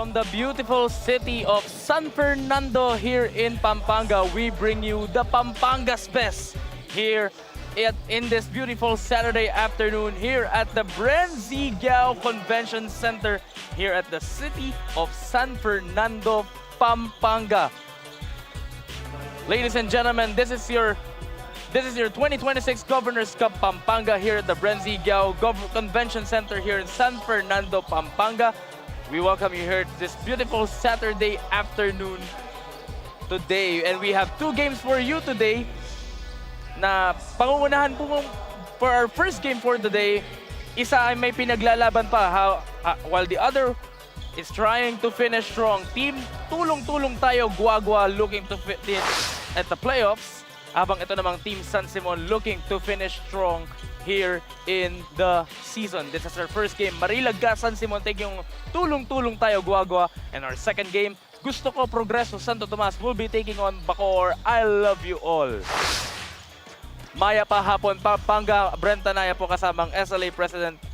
From the beautiful city of San Fernando here in Pampanga, we bring you the Pampanga's Best here in this beautiful Saturday afternoon here at the Brenzigao Convention Center here at the city of San Fernando, Pampanga. Ladies and gentlemen, this is your 2026 Governor's Cup Pampanga here at the Brenzigao Convention Center here in San Fernando, Pampanga. We welcome you here this beautiful Saturday afternoon today. And we have two games for you today na pangungunahan po for our first game for today. Isa ay may pinaglalaban pa while the other is trying to finish strong. Team Tulong-Tulong Tayo Guagua looking to finish at the playoffs. Habang ito namang Team San Simon looking to finish strong here in the season. This is our first game. Marilaga San Simon taking yung Tulong-Tulong Tayo Guagua. And our second game, Gusto Ko Progreso Santo Tomas will be taking on Bacoor I Love You All. Maya pa hapon, Pampanga, Brenta Naya po kasamang SLA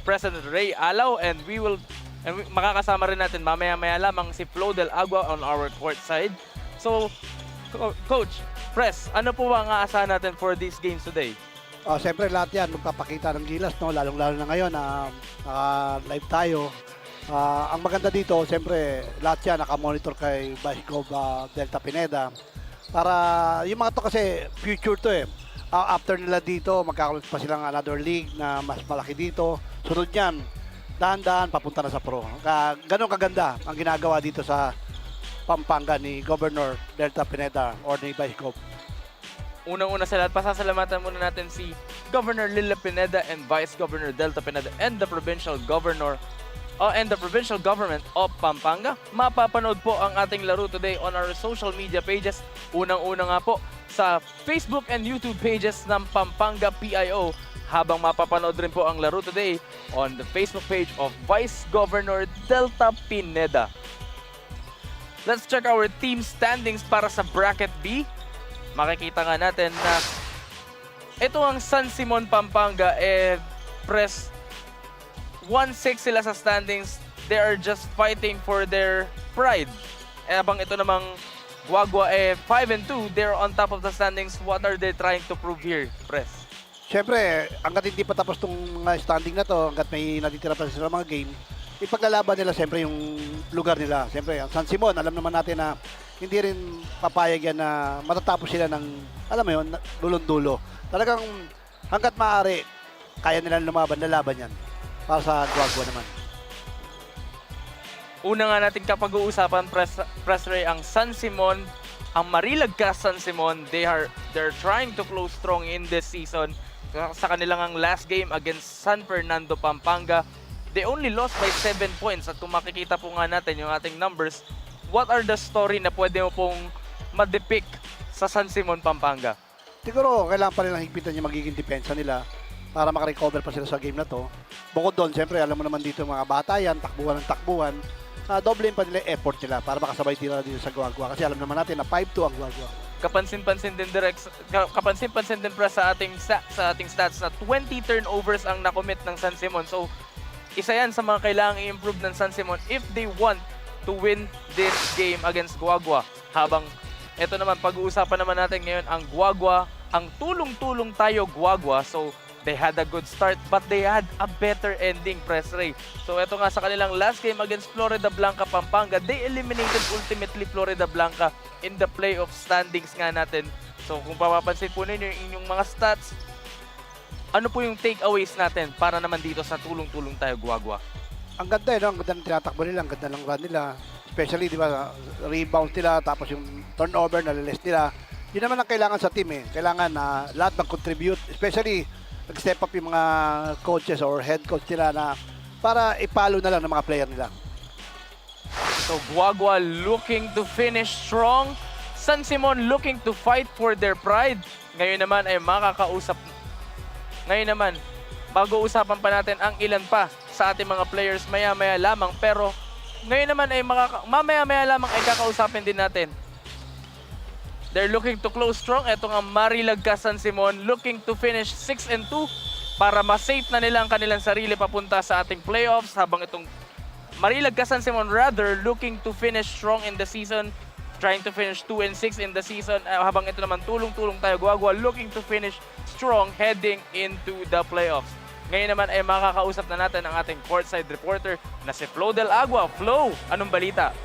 President Ray Alaw, and makakasama rin natin mamaya-maya lamang si Flo Del Agua on our court side. So, Coach, Press, ano po ba ang aasahan natin for these games today? Siyempre lahat yan magpapakita ng gilas, no? Lalong-lalo na ngayon na live tayo. Ang maganda dito, siyempre lahat yan nakamonitor kay Vice Gov Delta Pineda. Para yung mga to kasi future to eh. After nila dito, magkakaroon pa silang another league na mas malaki dito. Sunod yan, dahan-dahan papunta na sa pro. Ganon kaganda ang ginagawa dito sa Pampanga ni Governor Delta Pineda or ni Vice Gov. Unang-una sa lahat, pasasalamatan muna natin si Governor Lila Pineda and Vice Governor Delta Pineda and the Provincial Governor and the Provincial Government of Pampanga. Mapapanood po ang ating laro today on our social media pages. Unang-una nga po sa Facebook and YouTube pages ng Pampanga PIO. Habang mapapanood rin po ang laro today on the Facebook page of Vice Governor Delta Pineda. Let's check our team standings para sa Bracket B. Makikita nga natin na ito ang San Simon Pampanga Press 1-6 sila sa standings. They are just fighting for their pride. Habang ito namang Guagua 5-2, they're on top of the standings. What are they trying to prove here, Press? Siyempre, hanggat hindi pa tapos itong mga standing na to, hanggat may natitira pa sila mga game, ipaglalaban nila siyempre yung lugar nila. Siyempre, ang San Simon, alam naman natin na hindi rin papayag yan na matatapos sila ng, alam mo yun, dulon-dulo. Talagang hanggat maaari, kaya nilang lalaban yan para sa Guagua naman. Una nga natin kapag-uusapan, Press Ray, ang San Simon, ang Marilaga San Simon, they're trying to close strong in this season. Sa kanilang ang last game against San Fernando, Pampanga, they only lost by 7 points. At kung makikita po nga natin yung ating numbers, what are the story na pwede mo pong ma-depict sa San Simon, Pampanga? Siguro, kailangan pa nilang higpitan yung magiging depensa nila para makarecover pa sila sa game na to. Bukod doon, siyempre, alam mo naman dito yung mga bata yan, takbuhan ng takbuhan. Doblein pa nila effort nila para makasabay tila dito sa Guagua. Kasi alam naman natin na 5-2 ang Guagua. Kapansin-pansin din Press sa ating stats na 20 turnovers ang nakomit ng San Simon. So, isa yan sa mga kailangang i-improve ng San Simon if they want to win this game against Guagua. Habang ito naman, pag-uusapan naman natin ngayon ang Guagua, ang Tulong-Tulong Tayo Guagua. So, they had a good start but they had a better ending, Press Ray. So, ito nga sa kanilang last game against Florida Blanca Pampanga, they eliminated ultimately Florida Blanca in the playoff standings nga natin. So, kung papapansin po ninyo yung inyong mga stats, ano po yung takeaways natin para naman dito sa Tulong-Tulong Tayo Guagua? Ang ganda no? Ang ganda ng tinatakbo nila, ang ganda ng run nila. Especially, di ba, rebound nila, tapos yung turnover, nalilis nila. Yun naman ang kailangan sa team eh. Kailangan na lahat mag-contribute, especially nag-step up yung mga coaches or head coach nila na para ipalo na lang ng mga player nila. So, Guagua looking to finish strong. San Simon looking to fight for their pride. Ngayon naman ay pag-uusapan pa natin ang ilan pa sa ating mga players maya-maya lamang. Pero ngayon naman ay mamaya-maya lamang ay kakausapin din natin. They're looking to close strong. Ito nga Marilaga San Simon looking to finish 6-2 para ma-safe na nila ang kanilang sarili papunta sa ating playoffs. Habang itong Marilag San Simon rather looking to finish strong in the season, trying to finish 2-6 in the season. Habang ito naman tulong-tulong tayo Guagua looking to finish strong heading into the playoffs. Ngayon naman ay makakausap na natin ang ating courtside reporter na si Flo Del Agua. Flo, anong balita?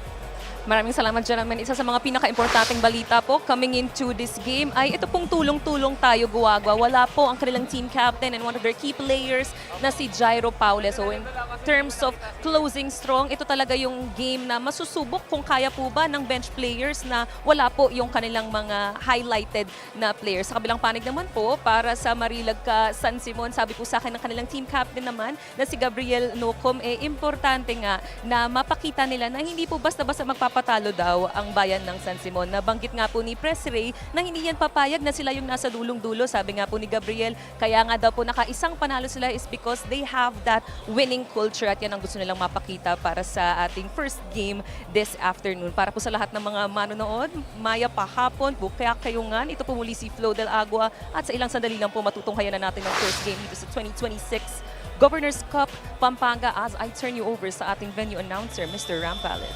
Maraming salamat, Jeremy. Isa sa mga pinaka-importanting balita po coming into this game ay ito pong tulong-tulong tayo, Guagua. Wala po ang kanilang team captain and one of their key players na si Jairo Paule. So in terms of closing strong, ito talaga yung game na masusubok kung kaya po ba ng bench players na wala po yung kanilang mga highlighted na players. Sa kabilang panig naman po, para sa Marilag San Simon, sabi po sa akin ng kanilang team captain naman na si Gabriel Nocom, importante nga na mapakita nila na hindi po basta-basta magpapatalo daw ang bayan ng San Simon. Nabanggit nga po ni Press Ray na hindi yan papayag na sila yung nasa dulong-dulo. Sabi nga po ni Gabriel, kaya nga daw po nakaisang panalo sila is because they have that winning culture at yan ang gusto nilang mapakita para sa ating first game this afternoon. Para po sa lahat ng mga manonood, maya pa hapon, bukaya kayungan. Ito po muli si Flo Del Agua at sa ilang sandali lang po matutunghayan na natin ang first game dito sa 2026 Governor's Cup Pampanga as I turn you over sa ating venue announcer, Mr. Rampalid.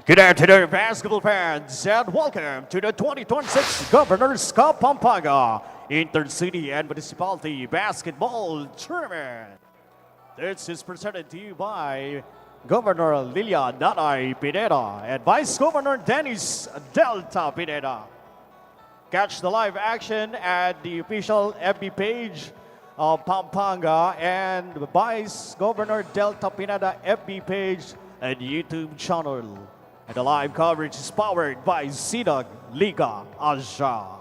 Good afternoon, basketball fans, and welcome to the 2026 Governor's Cup Pampanga Intercity and Municipality Basketball Tournament. This is presented to you by Governor Lilia Nanay Pineda and Vice Governor Dennis Delta Pineda. Catch the live action at the official FB page of Pampanga and Vice Governor Delta Pineda FB page and YouTube channel. And the live coverage is powered by Sinag Liga Asia.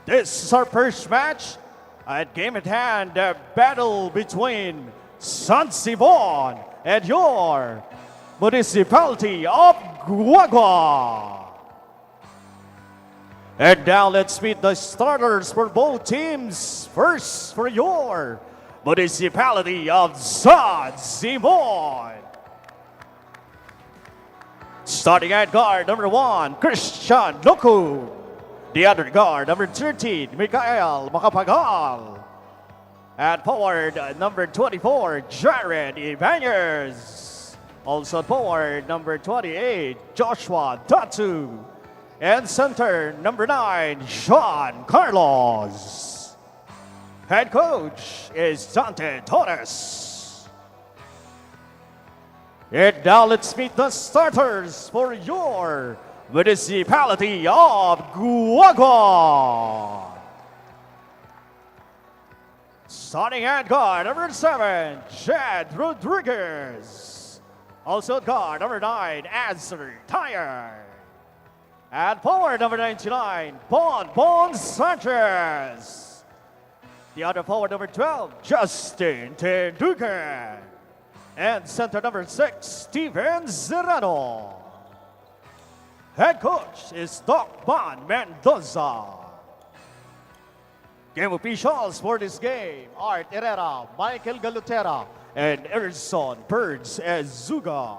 This is our first match at game at hand, the battle between San Simon and your municipality of Guagua. And now let's meet the starters for both teams. First for your municipality of San Simon. Starting at guard, number 1, Christian Noku. The other guard, number 13, Mikael Macapagal. At forward, number 24, Jared Ibanez. Also at forward, number 28, Joshua Datu. And center, number 9, Sean Carlos. Head coach is Dante Torres. And now let's meet the starters for your municipality of Guagua. Starting at guard, number 7, Chad Rodriguez. Also at guard, number 9, Answer Tyer. At forward, number 99, Bon Sanchez. The other forward, number 12, Justin Tenduken. And center number 6, Steven Zerano. Head coach is Doc Ban Mendoza. Game officials for this game, Art Herrera, Michael Galutera, and Erson Birds Ezuga.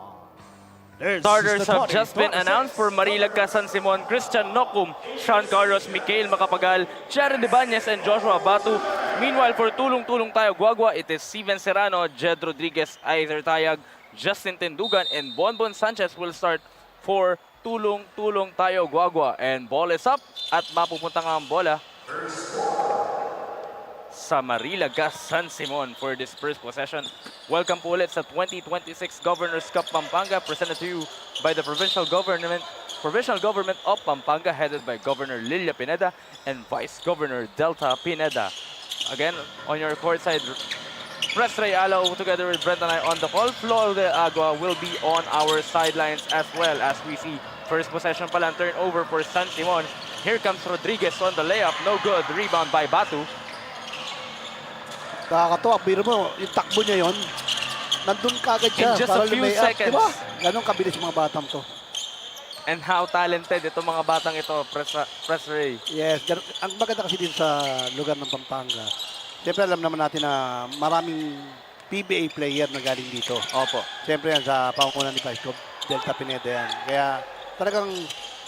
Starters have just been announced for Marilag San Simon, Christian Nokum, Sean Carlos, Mikael Macapagal, Jared Ibanez, and Joshua Batu. Meanwhile, for Tulong-Tulong Tayo Guagua, it is Steven Serrano, Jed Rodriguez, Aizer Tayag, Justin Tendugan, and Bonbon Sanchez will start for Tulong-Tulong Tayo Guagua. And ball is up at mapupunta nga ang bola sa Marilag San Simon for this first possession. Welcome po ulit sa 2026 Governor's Cup Pampanga, presented to you by the Provincial Government of Pampanga, headed by Governor Lilia Pineda and Vice Governor Delta Pineda. Again, on your court side, Press Ray Alo together with Brent and I on the call. Flo Del Agua will be on our sidelines as well, as we see first possession pala, turnover for San Simon. Here comes Rodriguez on the layup, no good. Rebound by Batu. Nakakatawa, biro mo, yung takbo niya yon, nandun kagad siya. In just para a few lumay up, seconds. diba? Ganun kabilis mga batang to. And how talented itong mga batang ito, Press Ray. Yes, ang maganda kasi din sa lugar ng Pampanga. Siyempre alam naman natin na maraming PBA player na galing dito. Opo. Siyempre yan sa pangunguna ni Vice Gov Delta Pineda yan. Kaya talagang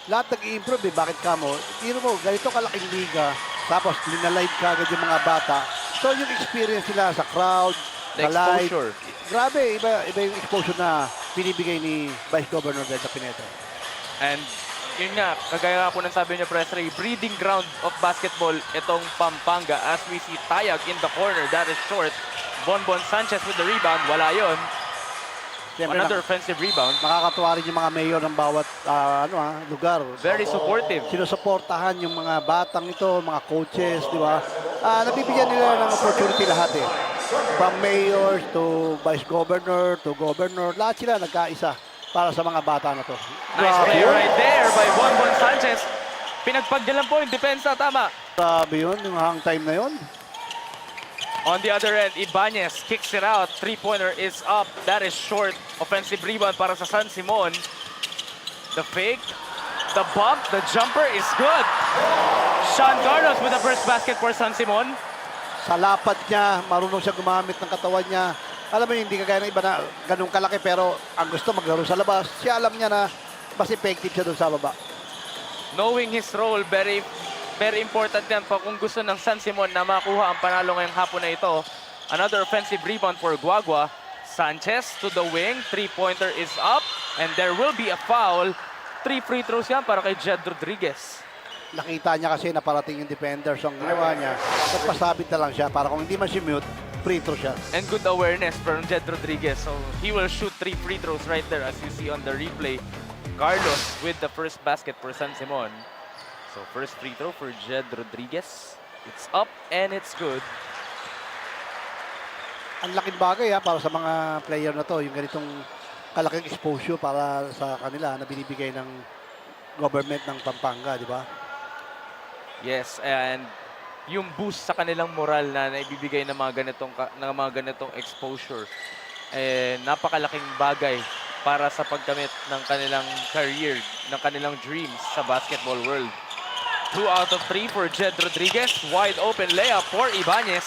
lahat nag-i-improve eh. Bakit ka mo? Tiro mo, ganito kalaking liga, tapos linalive ka agad yung mga bata. So yung experience nila sa crowd, The sa live, exposure. grabe, iba yung exposure na binibigay ni Vice Governor Delta Pineda. And yun nga, kagaya nga po ng sabi niyo, Press Ray, breeding ground of basketball itong Pampanga as we see Tayag in the corner. That is short. Bonbon Sanchez with the rebound. Wala yun. Siyempre, Another offensive rebound. nakakatuwa rin yung mga mayor ng bawat lugar. Very supportive. Sinusuportahan yung mga batang ito, mga coaches, di ba? Nabibigyan nila ng opportunity lahat eh. From mayors to vice governor to governor, lahat sila nagkaisa para sa mga bata na to. Nice play right there by Bonbon Sanchez. Pinagpagdalan po yung depensa, tama. Grabe yun, yung hang time na yun. On the other end, Ibanez kicks it out. Three-pointer is up. That is short. Offensive rebound para sa San Simon. The fake, the bump, the jumper is good. Sean Carlos with the first basket for San Simon. Sa lapad niya, marunong siya gumamit ng katawan niya. Alam mo yun, hindi kagaya ng iba na ganun kalaki pero ang gusto maglaro sa labas. Siya alam niya na mas effective siya doon sa baba. Knowing his role, very important yan pa kung gusto ng San Simon na makuha ang panalo ngayong hapon na ito. Another offensive rebound for Guagua. Sanchez to the wing. Three-pointer is up. And there will be a foul. 3 free throws yan para kay Jed Rodriguez. Nakita niya kasi na parating yung defenders. Ang ginawa niya, nagpasabit na lang siya para kung hindi man si mute, free throw siya. And good awareness from Jed Rodriguez. So he will shoot 3 free throws right there as you see on the replay. Carlos with the first basket for San Simon. So first free throw for Jed Rodriguez. It's up and it's good. Ang laking bagay para sa mga player na to, yung ganitong kalaking exposure para sa kanila na binibigay ng government ng Pampanga, di ba? Yes, and yung boost sa kanilang moral na naibibigay ng mga ganitong exposure, napakalaking bagay para sa pagkamit ng kanilang career, ng kanilang dreams sa basketball world. 2 out of 3 for Jed Rodriguez. Wide open layup for Ibanez.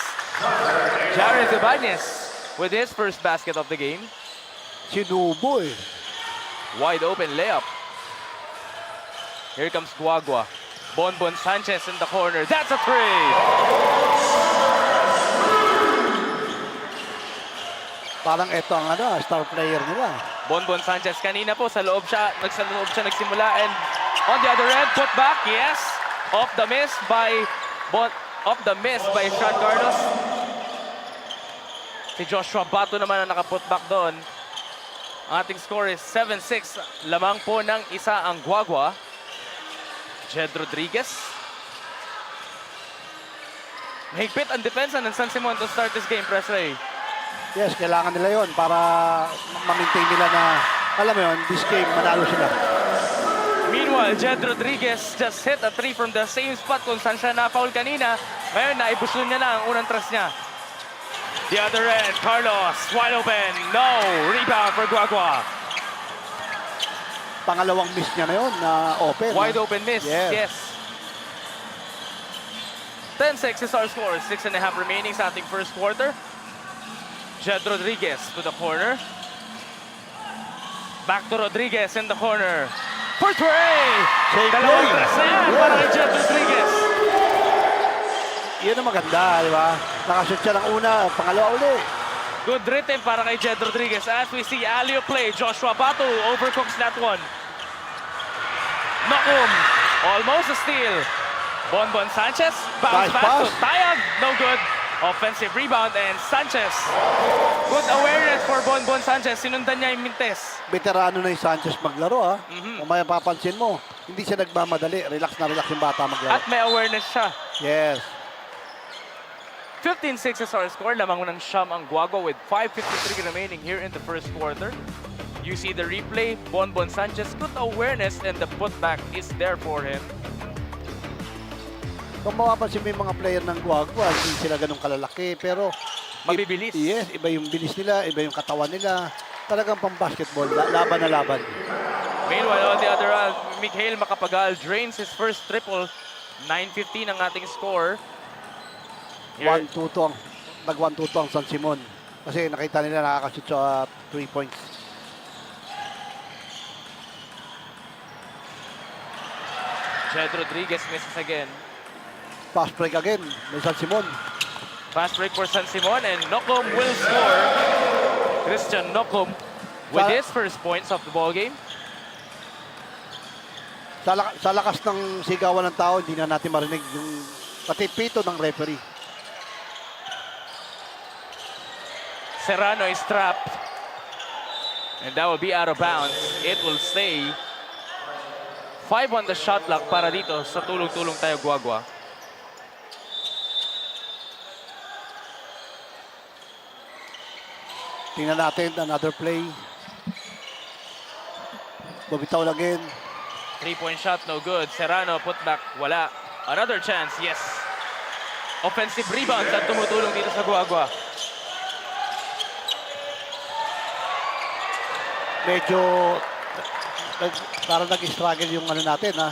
Jared Ibanez with his first basket of the game. Sinubo eh. Wide open layup. Here comes Guagua. Bonbon Sanchez in the corner. That's a three! Parang ito ang star player nila. Bonbon Sanchez kanina po sa loob siya nagsimula and on the other end put back, yes. Off the miss by Sean Carlos. Si Joshua Bato naman ang nakaput back doon. Ang ating score is 7-6. Lamang po ng isa ang Guagua. Jed Rodriguez. Mahigpit ang depensa ng San Simon to start this game, Press Ray. Yes, kailangan nila yon para ma-maintain nila na, alam mo yun, this game, manalo sila. Meanwhile, Jed Rodriguez just hit a 3 from the same spot kung saan siya na-foul kanina. Ngayon, naibusyon niya na ang unang thrust niya. The other end, Carlos, wide open. No, rebound for Guagua. Pangalawang miss niya na yun, na open. Wide open miss, Yes. yes. 10-6 is our score. 6.5 remaining sa ating first quarter. Jed Rodriguez to the corner. Back to Rodriguez in the corner. For three! Shake Dalawang play. tres na yan para kay Jed Rodriguez. Yun ang maganda, di ba? Nakashoot siya ng una, pangalawa uli. Good rhythm para kay Jed Rodriguez. As we see alley-oop play, Joshua Bato overcooks that one. Nakum, almost a steal. Bonbon Sanchez, bounce Nice pass to pass. Tayag, no good. Offensive rebound and Sanchez. Good awareness for Bonbon Sanchez. Sinundan niya yung mintes. Veterano na yung Sanchez maglaro, Kung may papansin mo, hindi siya nagmamadali. Relax na relax yung bata maglaro. At may awareness siya. Yes. 15-6 is our score. Lamang ng Siyam ang Guagua with 5:53 remaining here in the first quarter. You see the replay. Bonbon Sanchez, good awareness and the putback is there for him. Kung mapapansin mo yung mga player ng Guagua, hindi sila ganun kalalaki. Pero, Mabibilis. yes, iba yung bilis nila, iba yung katawan nila. Talagang pang-basketball, laban na laban. Meanwhile, on the other hand, Mikhail Macapagal drains his first triple. 9:15 ang ating score. Here, 1-2 to ang, nag-1-2 to ang San Simon. Kasi nakita nila nakakashoot sa 3 points. Jed Rodriguez misses again. Fast break again. May San Simon. Fast break for San Simon and Nocom will score. Christian Nocom with Sa- his first points of the ball game. Sa lakas ng sigawan ng tao, hindi na natin marinig yung patipito ng referee. Serrano is trapped. And that will be out of bounds. It will stay 5 on the shot clock para dito sa tulong-tulong tayo Guagua. Tingnan natin, another play. Bumitaw again. 3-point shot, no good. Serrano, put back, wala. Another chance, yes. Offensive rebounds at tumutulong dito sa Guagua. Medyo parang nag-struggle yung ano natin, ha.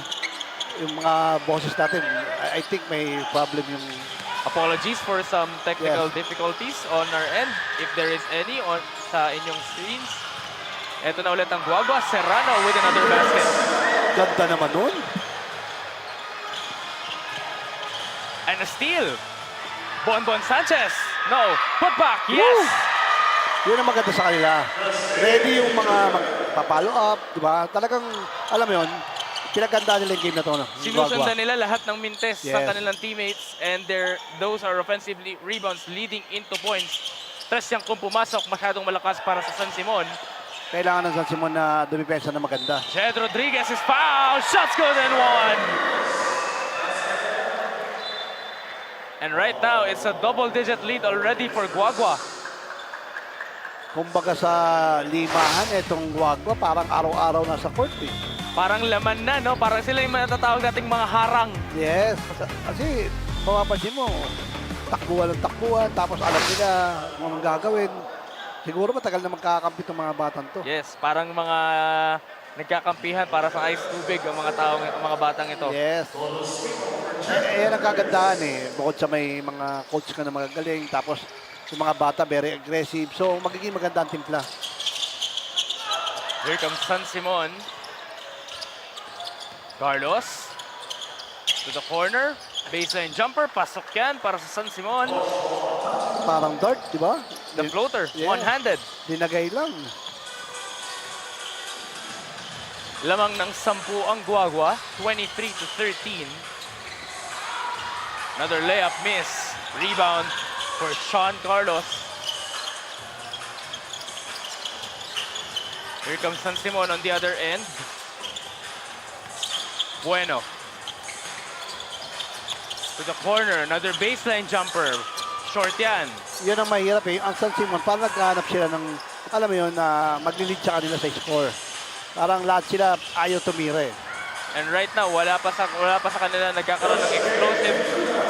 Yung mga bosses natin. I think may problem yung Apologies for some technical Yes. difficulties on our end, if there is any on sa inyong screens. Ito na ulit ang Guagua. Serrano with another basket. ganda naman nun. And a steal. Bonbon Sanchez. No. Put back. Yes. Yun ang maganda sa kanila. Ready yung mga magpa-follow up, di ba? Talagang, alam mo yun, pinaganda nila yung game na to. No? Sinusundan nila lahat ng mintes sa Yes. kanilang teammates and those are offensive rebounds leading into points. Tres yung kung pumasok, masyadong malakas para sa San Simon. Kailangan ng San Simon na dumipensa na maganda. Jed Rodriguez is fouled. Shots good and one. And right now, it's a double-digit lead already for Guagua. Kumbaga sa limahan, itong Guagua, parang araw-araw na sa court. Eh. Parang laman na, no? Parang sila yung matatawag nating mga harang. Yes, kasi mapapansin mo, takbuhan ng takbuhan, tapos alam nila kung anong gagawin. Siguro matagal na magkakampi itong mga batang to. Yes, parang mga nagkakampihan para sa ice tubig ang mga batang ito. Yes. Yan ang kagandahan eh. Bukod sa may mga coach ka na magagaling, tapos yung mga bata very aggressive. So magiging maganda ang timpla. Here comes San Simon. Carlos to the corner. Baseline jumper. Pasok yan para sa San Simon. Parang dart, di ba? The floater. Yeah. One-handed. Dinagay lang. Lamang ng 10 ang Guagua. 23-13. Another layup miss. Rebound for Sean Carlos. Here comes San Simon on the other end. Bueno. To the corner. Another baseline jumper. Short yan. Yan ang mahirap eh. Ang San Simon, parang naghahanap sila ng, alam mo yun, na maglilid sa kanila sa score. Parang lahat sila ayaw tumira eh. And right now, wala pa sa kanila nagkakaroon ng explosive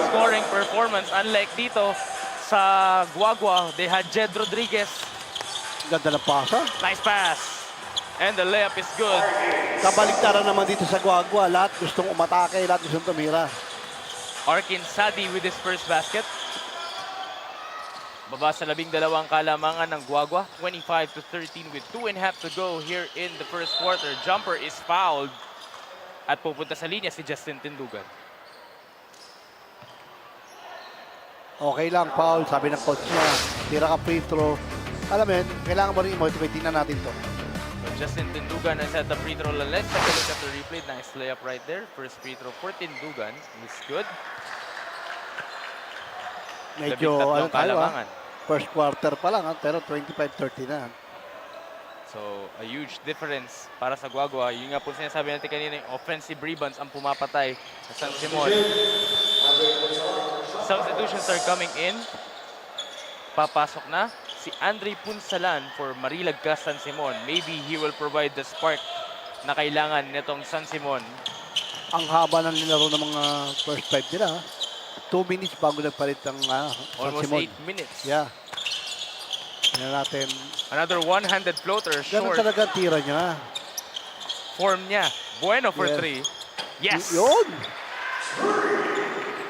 scoring performance. Unlike dito sa Guagua, they had Jed Rodriguez. Ganda ng pasa. Nice pass. And the layup is good. Kabaligtaran naman dito sa Guagua. Lahat gustong umatake, lahat gustong tumira. Arkin Sadi with his first basket. Baba sa 12 kalamangan ng Guagua. 25-13 with 2.5 to go here in the first quarter. Jumper is fouled. At pupunta sa linya si Justin Tindugan. Okay lang, foul. Sabi ng coach niya, tira ka free throw. Alam mo yun, kailangan mo rin i-motivate. Tingnan natin to. So Justin Tindugan has had the free throw. Let's take a look at the replay. Nice layup right there. First free throw for Tindugan. He's good. Medyo, 13 ano tayo kalamangan. first quarter pa lang, pero 25-30 na. So, a huge difference para sa Guagua. Yung nga po sinasabi natin kanina, yung offensive rebounds ang pumapatay sa San Simon. Substitutions are coming in. Papasok na si Andre Punsalan for Marilagca San Simon. Maybe he will provide the spark na kailangan nitong San Simon. Ang haba ng nilaro ng mga first five nila. 2 minutes bago nagpalit ng San Almost Simon. 8 minutes. Yeah. Tingnan natin. Another one-handed floater, Ganun short. talaga ang tira niya. Form niya. Bueno for Yes. 3. Yes! Yun!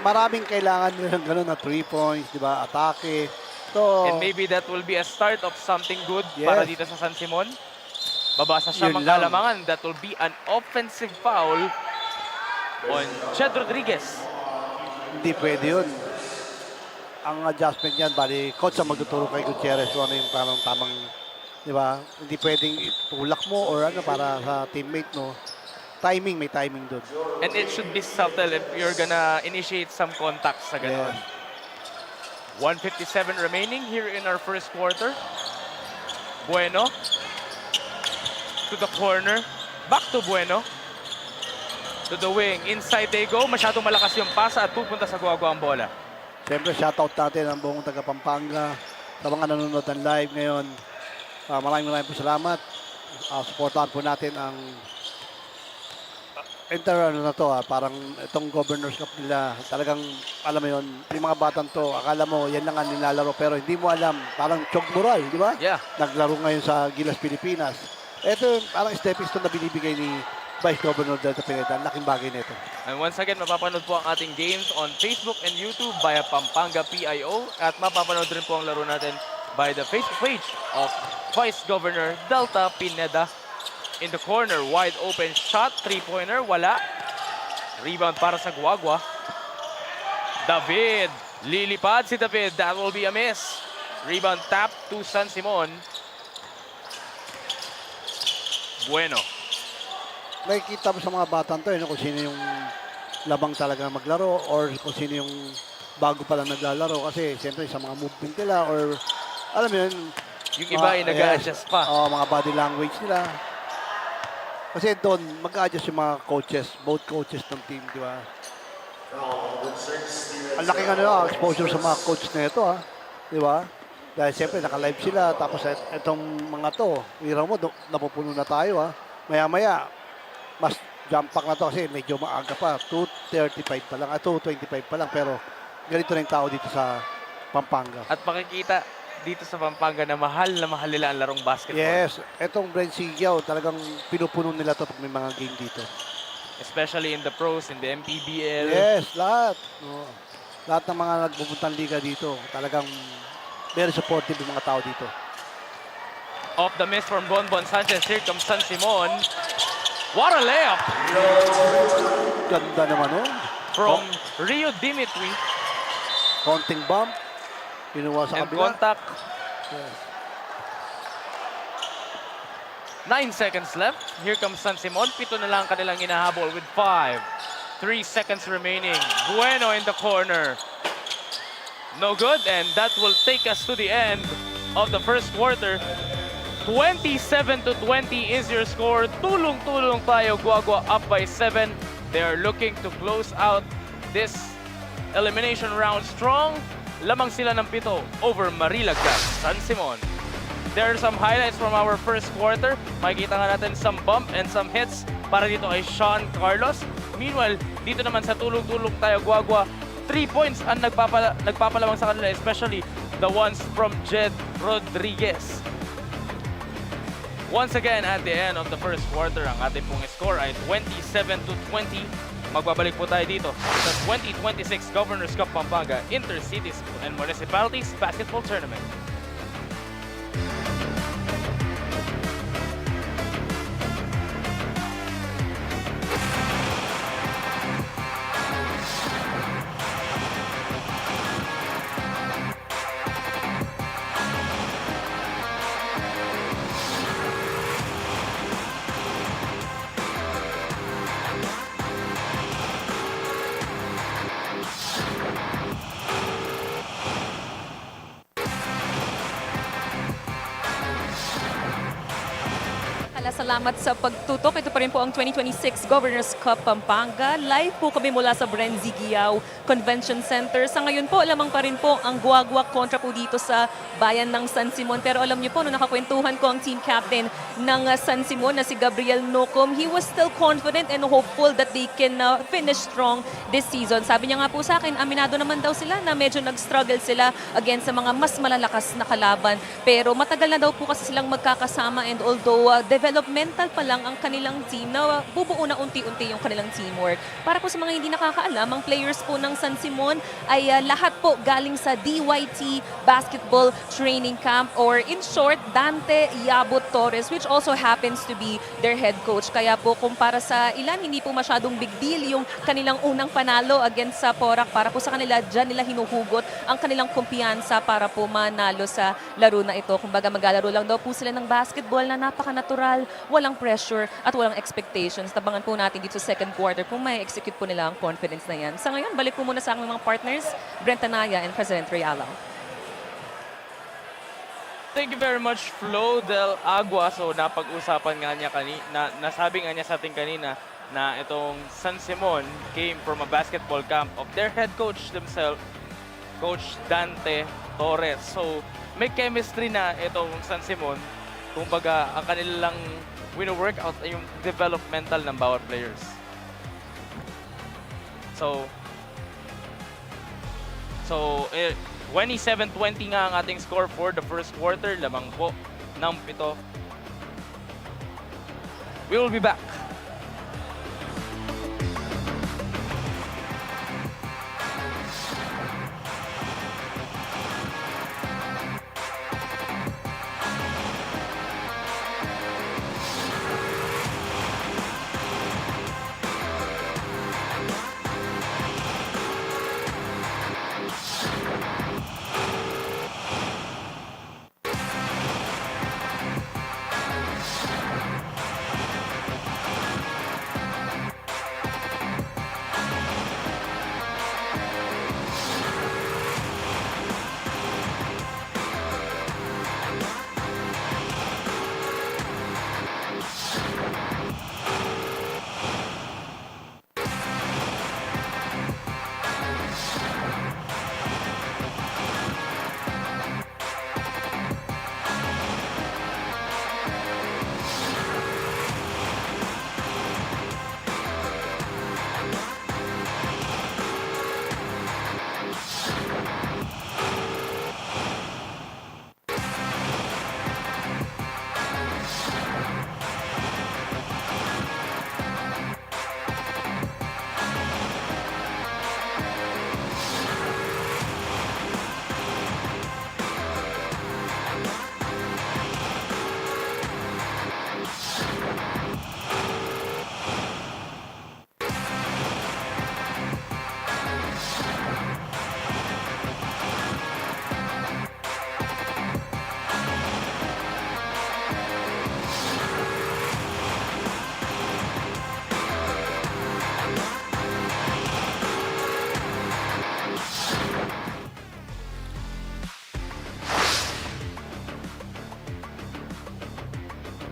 Maraming kailangan nila ng gano'n na 3 points, di ba? Atake. So, And maybe that will be a start of something good Yes. para dito sa San Simon. Babasa siya Yun mga lang. kalamangan. That will be an offensive foul on Ched Rodriguez. hindi pwede yun. Ang adjustment niyan, bali, coach ang magtuturo kay Gutierrez kung ano yung tamang, di ba? Hindi pwedeng itulak mo or ano para sa teammate mo. Timing, may timing doon. And it should be subtle if you're gonna initiate some contacts sa ganon. Yeah. 1:57 remaining here in our first quarter. Bueno. To the corner. Back to Bueno. To the wing. Inside they go. Masyadong malakas yung pasa at pupunta sa Guagua ang bola. Siyempre, shoutout natin ang buong taga Pampanga sa mga nanonood ng live ngayon. Maraming po salamat. Supportahan po natin ang ano na to, parang itong Governor's Cup nila. Talagang, alam mo yun, yung mga batang to, akala mo, yan lang ang nilalaro, pero hindi mo alam, parang Chog Moral, di ba? Yeah. Naglaro ngayon sa Gilas, Pilipinas. Ito, parang stepping stone na binibigay ni Vice Governor Delta Pineda. Ang laking bagay nito. And once again, mapapanood po ang ating games on Facebook and YouTube via Pampanga PIO. At mapapanood rin po ang laro natin by the Facebook page of Vice Governor Delta Pineda. In the corner, wide open shot, three-pointer, wala. Rebound para sa Guagua. David, lilipad si David, that will be a miss. Rebound tap to San Simon. Bueno. Nakikita mo sa mga batang to, kung sino yung labang talaga maglaro or kung sino yung bago pa lang naglalaro. Kasi siyempre sa mga movement nila or alam mo yun, Yung iba ay nag-a-adjust pa. mga body language nila. Kasi doon, mag-a-adjust yung mga coaches, both coaches ng team, di ba? Ang laking exposure sa mga coach na ito, di ba? Dahil siyempre, naka-live sila, tapos itong mga to, hiraw mo, napupuno na tayo, Maya-maya, mas jump pack na to kasi medyo maaga pa, 2:35 pa lang, 2:25 pa lang, pero ganito na yung tao dito sa Pampanga. At makikita dito sa Pampanga na mahal nila ang larong basketball. Yes, etong Brent Sigiao, talagang pinupuno nila to pag may mga game dito. Especially in the pros, in the MPBL. Yes, lahat. No. Lahat ng mga nagpupuntang liga dito, talagang very supportive yung mga tao dito. Off the miss from Bonbon Sanchez. Here comes San Simon. What a layup Ganda naman, from Rio Dimitri. Konting bump. Kinuha sa And kabila. contact. Yes. 9 seconds left. Here comes San Simon. 7 na lang kanilang inahabol with 5. 3 seconds remaining. Bueno in the corner. No good, and that will take us to the end of the first quarter. 27-20 is your score. Tulong-tulong tayo. Guagua up by 7. They are looking to close out this elimination round strong. Lamang sila ng 7 over Marilagas, San Simon. There are some highlights from our first quarter. Makikita nga natin some bump and some hits para dito kay Sean Carlos. Meanwhile, dito naman sa tulong-tulong tayo, Guagua, 3 points ang nagpapalamang sa kanila, especially the ones from Jed Rodriguez. Once again, at the end of the first quarter, ang ating pong score ay 27-20. Magbabalik po tayo dito sa 2026 Governors Cup Pampanga Intercities and Municipalities Basketball Tournament. Salamat sa pagtutok. Ito pa rin po ang 2026 Governors Cup Pampanga. Live po kami mula sa Brenzy Giao Convention Center. Sa ngayon po, lamang pa rin po ang Guagua kontra po dito sa bayan ng San Simon. Pero alam niyo po, nung nakakwentuhan ko ang team captain ng San Simon na si Gabriel Nocom, he was still confident and hopeful that they can finish strong this season. Sabi niya nga po sa akin, aminado naman daw sila na medyo nag-struggle sila against sa mga mas malalakas na kalaban. Pero matagal na daw po kasi silang magkakasama, and although development mental pa lang ang kanilang team na bubuo na unti-unti yung kanilang teamwork. Para po sa mga hindi nakakaalam, ang players po ng San Simon ay lahat po galing sa DYT Basketball Training Camp, or in short, Dante Yabut Torres, which also happens to be their head coach. Kaya po kung para sa ilan, hindi po masyadong big deal yung kanilang unang panalo against sa Porac. Para po sa kanila, dyan nila hinuhugot ang kanilang kumpiyansa para po manalo sa laro na ito. Kumbaga maglalaro lang daw po sila ng basketball na napaka-natural, walang pressure at walang expectations. Tabangan po natin dito sa second quarter kung may execute po nila ang confidence na yan. Sa ngayon, balik po muna sa aming mga partners, Brent Anaya and President Ray Alao. Thank you very much, Flo Del Agua. So napag-usapan nga niya kanina, nasabi nga niya sa ating kanina na itong San Simon came from a basketball camp of their head coach themselves, Coach Dante Torres. So may chemistry na itong San Simon. Kumbaga, ang kanilang wino-workout ay yung developmental ng bawat players. So 27-20 nga ang ating score for the first quarter. Lamang po ng 7. We will be back.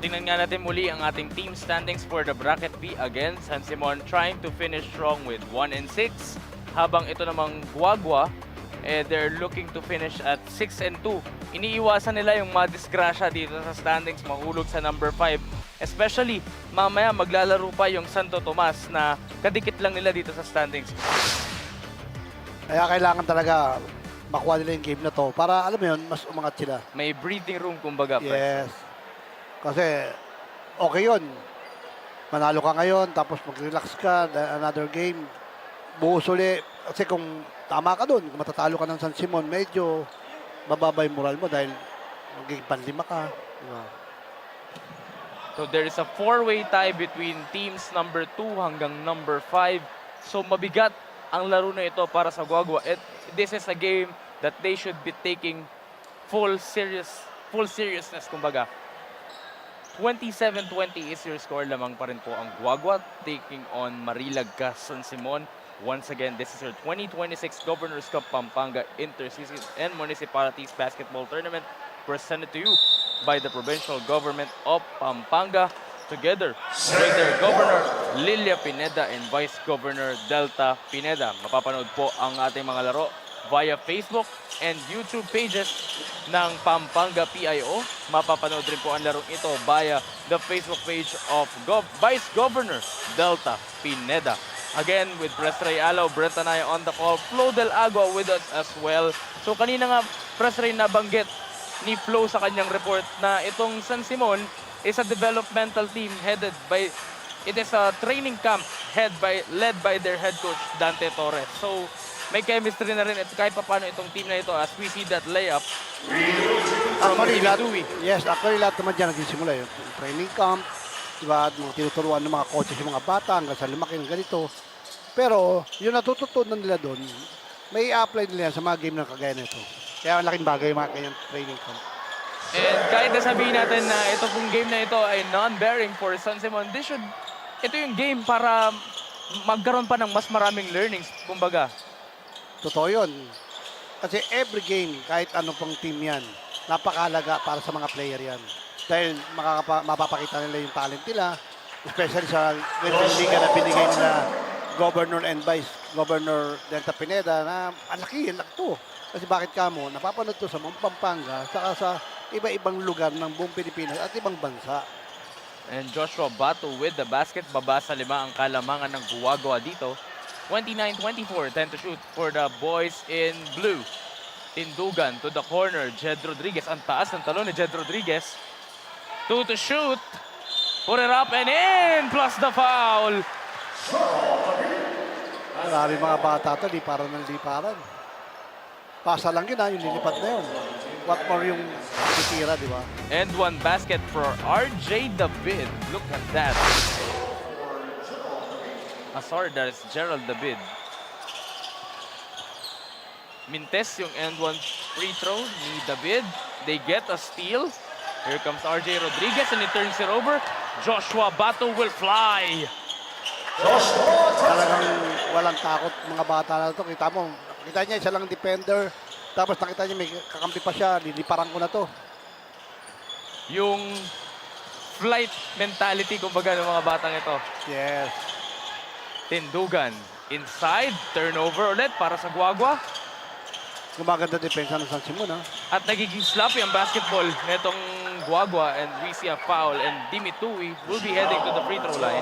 Tingnan nga natin muli ang ating team standings for the Bracket B. Again, San Simon trying to finish strong with 1-6. Habang ito namang Guagua, they're looking to finish at 6-2. Iniiwasan nila yung madisgrasya dito sa standings, mahulog sa number 5. Especially, mamaya maglalaro pa yung Santo Tomas na kadikit lang nila dito sa standings. Kaya kailangan talaga makuha nila yung game na to para, alam mo yun, mas umangat sila. May breathing room, kumbaga. Yes. Kasi, okay yun. Manalo ka ngayon, tapos mag-relax ka, another game. Buhos uli. Kasi kung tama ka dun, kung matatalo ka ng San Simon, medyo bababa yung moral mo dahil magiging panlima ka. Diba? So there is a 4-way tie between teams number 2 hanggang number 5. So mabigat ang laro na ito para sa Guagua. This is a game that they should be taking full seriousness, kumbaga. 27-20 is your score. Lamang pa rin po ang Guagua taking on Marilagca San Simon. Once again, this is your 2026 Governor's Cup Pampanga Inter-City and Municipalities Basketball Tournament presented to you by the Provincial Government of Pampanga together with their Governor Lilia Pineda and Vice Governor Delta Pineda. Mapapanood po ang ating mga laro via Facebook and YouTube pages ng Pampanga PIO. Mapapanood rin po ang larong ito via the Facebook page of Vice Governor Delta Pineda. Again, with Pres Ray Alao, Brent Anaya on the call, Flo Del Agua with us as well. So kanina nga, Pres Ray, nabanggit ni Flo sa kanyang report na itong San Simon is a developmental team it is a training camp led by their head coach Dante Torres. So may chemistry na rin at kahit paano itong team na ito as we see that layup from Actually, Timmy lahat, Tui. yes, actually lahat naman dyan nagsisimula yung training camp, diba, at mga tinuturuan ng mga coaches yung mga bata hanggang sa lumaki ng ganito. Pero yung natututunan nila doon, may i-apply nila yan sa mga game na kagaya nito. Kaya ang laking bagay yung mga kanyang training camp. And kahit na sabihin natin na ito pong game na ito ay non-bearing for San Simon, ito yung game para magkaroon pa ng mas maraming learnings, kumbaga. Totoo yun. Kasi every game, kahit ano pang team yan, napakahalaga para sa mga player yan. Dahil mapapakita nila yung talent nila, especially sa ganitong liga na binigay nila Governor and Vice Governor Delta Pineda na ang laki to. Kasi bakit kamo, napapanood to sa buong Pampanga, saka sa iba-ibang lugar ng buong Pilipinas at ibang bansa. And Joshua Bato with the basket, baba sa 5 ang kalamangan ng Guwagwa dito. 29-24, 10 to shoot for the boys in blue. Tindugan to the corner, Jed Rodriguez. Ang taas ng talon ni Jed Rodriguez. 2 to shoot. Put it up and in, plus the foul. Marami mga bata to, di parang ng liparan. Pasa lang yun yung lilipat na yun. What more yung titira, di ba? And one basket for RJ David. Look at that. Sorry, that is Gerald David. Mintes yung end one free throw ni David. They get a steal. Here comes RJ Rodriguez and he turns it over. Joshua Bato will fly. Talagang walang takot mga bata na to. Kita mo, nakita niya isa lang defender. Tapos nakita niya may kakampi pa siya. Liliparan ko na to. Yung flight mentality kumbaga ng mga batang ito. Yes. Tindugan inside, turnover ulit para sa Guagua. Gumaganda depensa ng San Simon, ha? At nagiging sloppy ang basketball netong Guagua and we see a foul and Dimitui will be heading to the free throw line.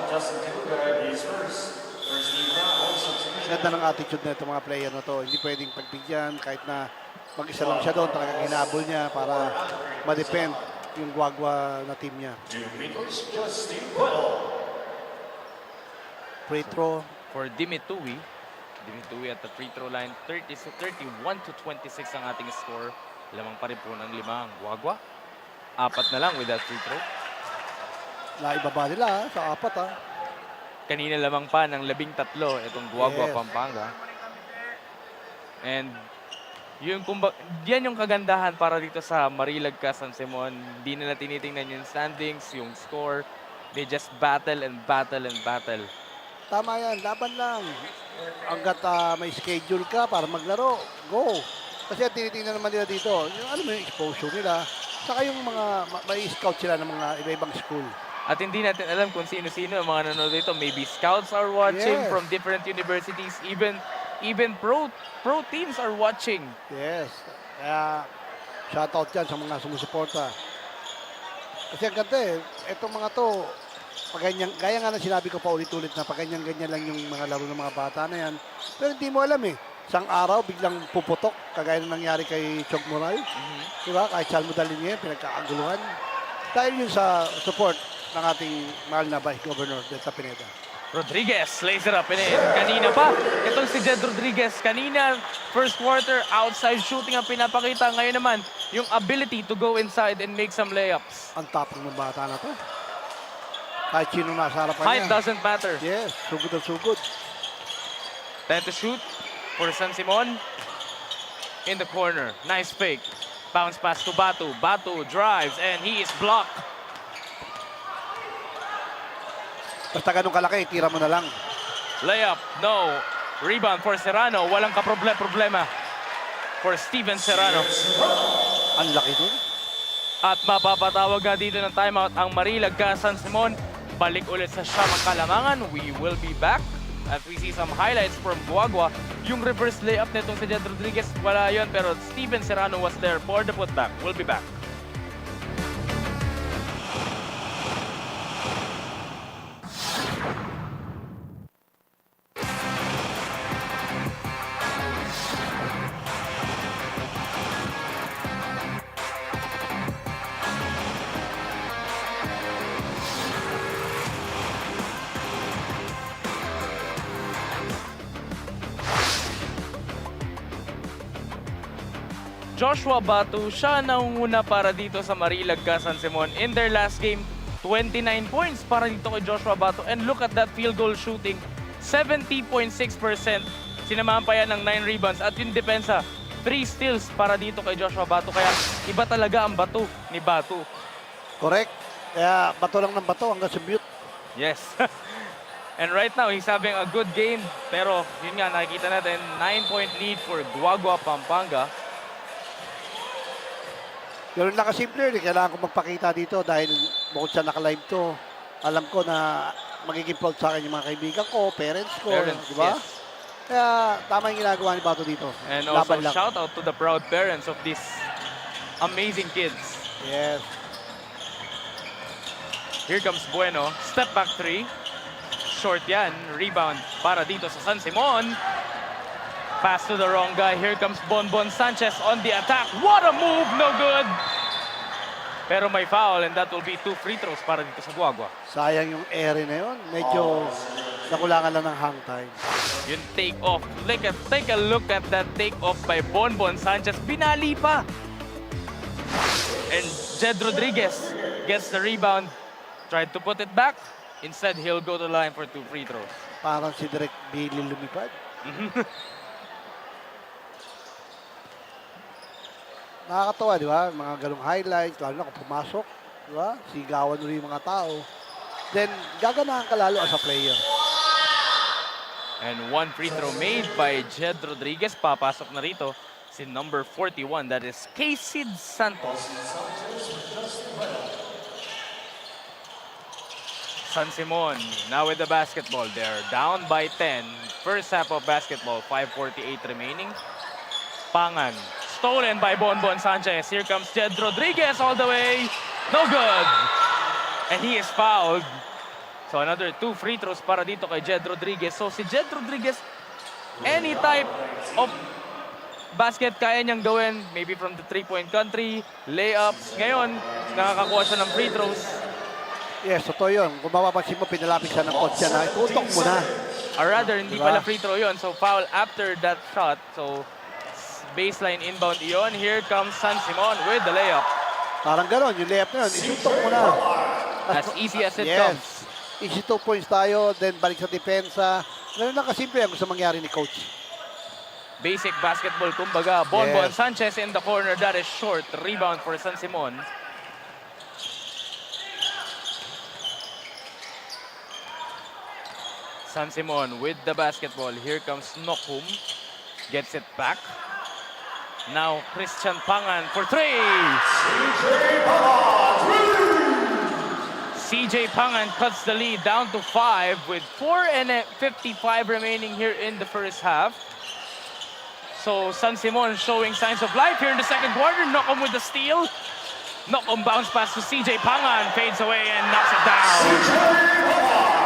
Ganda ng attitude na ito mga player na to. Hindi pwedeng pagbigyan kahit na mag-isa lang siya doon. Talagang hinabol niya para ma-defend yung Guagua na team niya. Free throw. For Dimitui. Dimitui at the free throw line. 31-26 ang ating score. Lamang pa rin po ng 5 ang Guagua. 4 na lang with that free throw. Naibaba nila ha, sa 4 ha. Kanina lamang pa ng 13 itong Guagua, Yes. Pampanga. And yan yung kagandahan para dito sa Marilag ka, San Simon. Hindi nila tinitingnan yung standings, yung score. They just battle and battle and battle. Tama yan, laban lang. Hanggat may schedule ka para maglaro, go. Kasi ang tinitingnan naman nila dito, yung ano yung exposure nila, saka yung mga, may scout sila ng mga iba-ibang school. At hindi natin alam kung sino-sino ang mga nanonood dito. Maybe scouts are watching Yes. from different universities. Even pro teams are watching. Yes. Kaya, shoutout yan sa mga sumusuporta. Kasi ang ganda etong mga to, gaya nga na sinabi ko pa ulit-ulit na paganyan-ganyan lang yung mga laro ng mga bata na yan. Pero hindi mo alam Isang araw, biglang puputok, kagaya na nangyari kay Chog Moral. Diba? Kahit Salmo Dalinye, pinagkakaguluhan. Dahil yun sa support ng ating mahal na Vice Governor Delta Pineda. Rodriguez lays it up and in. Kanina pa, itong si Jed Rodriguez. Kanina, first quarter, outside shooting ang pinapakita. Ngayon naman, yung ability to go inside and make some layups. Ang tapang ng bata na to. Kahit sino nasa harapan Height niya. doesn't matter. Yes, sugod na sugod. 10 to shoot for San Simon. In the corner, nice fake. Bounce pass to Batu. Batu drives and he is blocked. Basta ganun kalaki, tira mo na lang. Layup, no. Rebound for Serrano. Walang kaproblema for Steven Serrano. Ang laki nun. At mapapatawag na dito ng timeout ang Marilag ka, San Simon. Balik ulit sa Siyamang Kalamangan. We will be back as we see some highlights from Guagua. Yung reverse layup nitong si Jed Rodriguez, wala yon, pero Steven Serrano was there for the putback. We'll be back. Joshua Batu, siya nanguna para dito sa Marilag San Simon. In their last game, 29 points para dito kay Joshua Batu. And look at that field goal shooting, 70.6%. Sinamahan pa yan ng 9 rebounds. At yung depensa, 3 steals para dito kay Joshua Batu. Kaya iba talaga ang bato ni Batu. Correct. Kaya bato lang ng bato hanggang sa mute. Yes. And right now, he's having a good game. Pero yun nga, nakikita natin, 9-point lead for Guagua Pampanga. Ganun lang kasimple, kailangan ko magpakita dito dahil bukod sa naka-live to, alam ko na magiging proud sa akin yung mga kaibigan ko, parents ko, di ba? Yes. Kaya tama yung ginagawa ni Bato dito. And also, Laban lang. shout out to the proud parents of these amazing kids. Yes. Here comes Bueno. Step back 3. Short yan. Rebound para dito sa San Simon. Pass to the wrong guy. Here comes Bonbon Sanchez on the attack. What a move! No good! Pero may foul and that will be 2 free throws para dito sa Guagua. Sayang yung ere na yun. Medyo nakulangan lang ng hang time. Yung take off. Take a look at that take off by Bonbon Sanchez. Binali pa! And Jed Rodriguez gets the rebound. Tried to put it back. Instead, he'll go to the line for 2 free throws. Parang si Direk Billy lumipad. Nakakatawa, di ba? Mga ganong highlights, lalo na kung pumasok, di ba? Sigawan ulit yung mga tao. Then, gaganahan ka lalo as a player. And 1 free throw made by Jed Rodriguez. Papasok na rito si number 41. That is Kaysid Santos. San Simon now with the basketball. They're down by 10. First half of basketball, 5:48 remaining. Pangan. Stolen by Bonbon Sanchez. Here comes Jed Rodriguez all the way. No good. And he is fouled. So another 2 free throws para dito kay Jed Rodriguez. So si Jed Rodriguez, any type of basket kaya niyang gawin. Maybe from the 3-point country, layups. Ngayon, nakakakuha siya ng free throws. Yes, totoo yun. Kung mapapansin mo, pinalapit siya ng coach na itutok mo na. Or rather, hindi Diba? pala free throw yun. So foul after that shot. So baseline inbound iyon. Here comes San Simon with the layup. Parang gano'n, yung layup na yun, itutok mo na. As easy as it Yes. comes. Easy 2 points tayo, then balik sa depensa. Ganun lang kasimple ang gusto mangyari ni coach. Basic basketball, kumbaga. Bonbon Yes. Sanchez in the corner. That is short. Rebound for San Simon. San Simon with the basketball. Here comes Nokum. Gets it back. Now, Christian Pangan for 3. CJ Pangan cuts the lead down to 5 with 4:55 remaining here in the first half. So, San Simon showing signs of life here in the second quarter. Nokum with the steal. Nokum bounce pass to CJ Pangan. Fades away and knocks it down.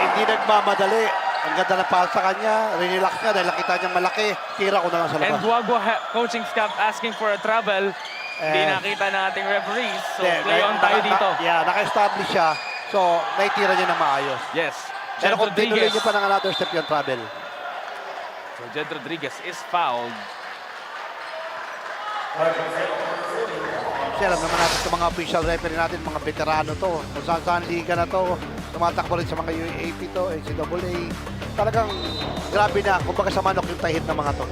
Hindi nagmamadali. Ang ganda ng pass sa kanya, relax niya dahil nakita niyang malaki. Tira ko na lang sa And labas. Guagua coaching staff asking for a travel. Hindi nakita na ating referees. So, Hindi, play on tayo dito. Naka-establish siya. So, naitira niya na maayos. Yes. Pero Jed kung tinuloy Rodriguez. niya pa ng another step yung travel. So, Jed Rodriguez is fouled. Kasi alam naman natin sa mga official referee natin, mga veterano to. Kung saan liga na to, tumatakbo rin sa mga UAAP to, NCAA. Talagang grabe na, kumbaga sa manok yung tahid ng mga to.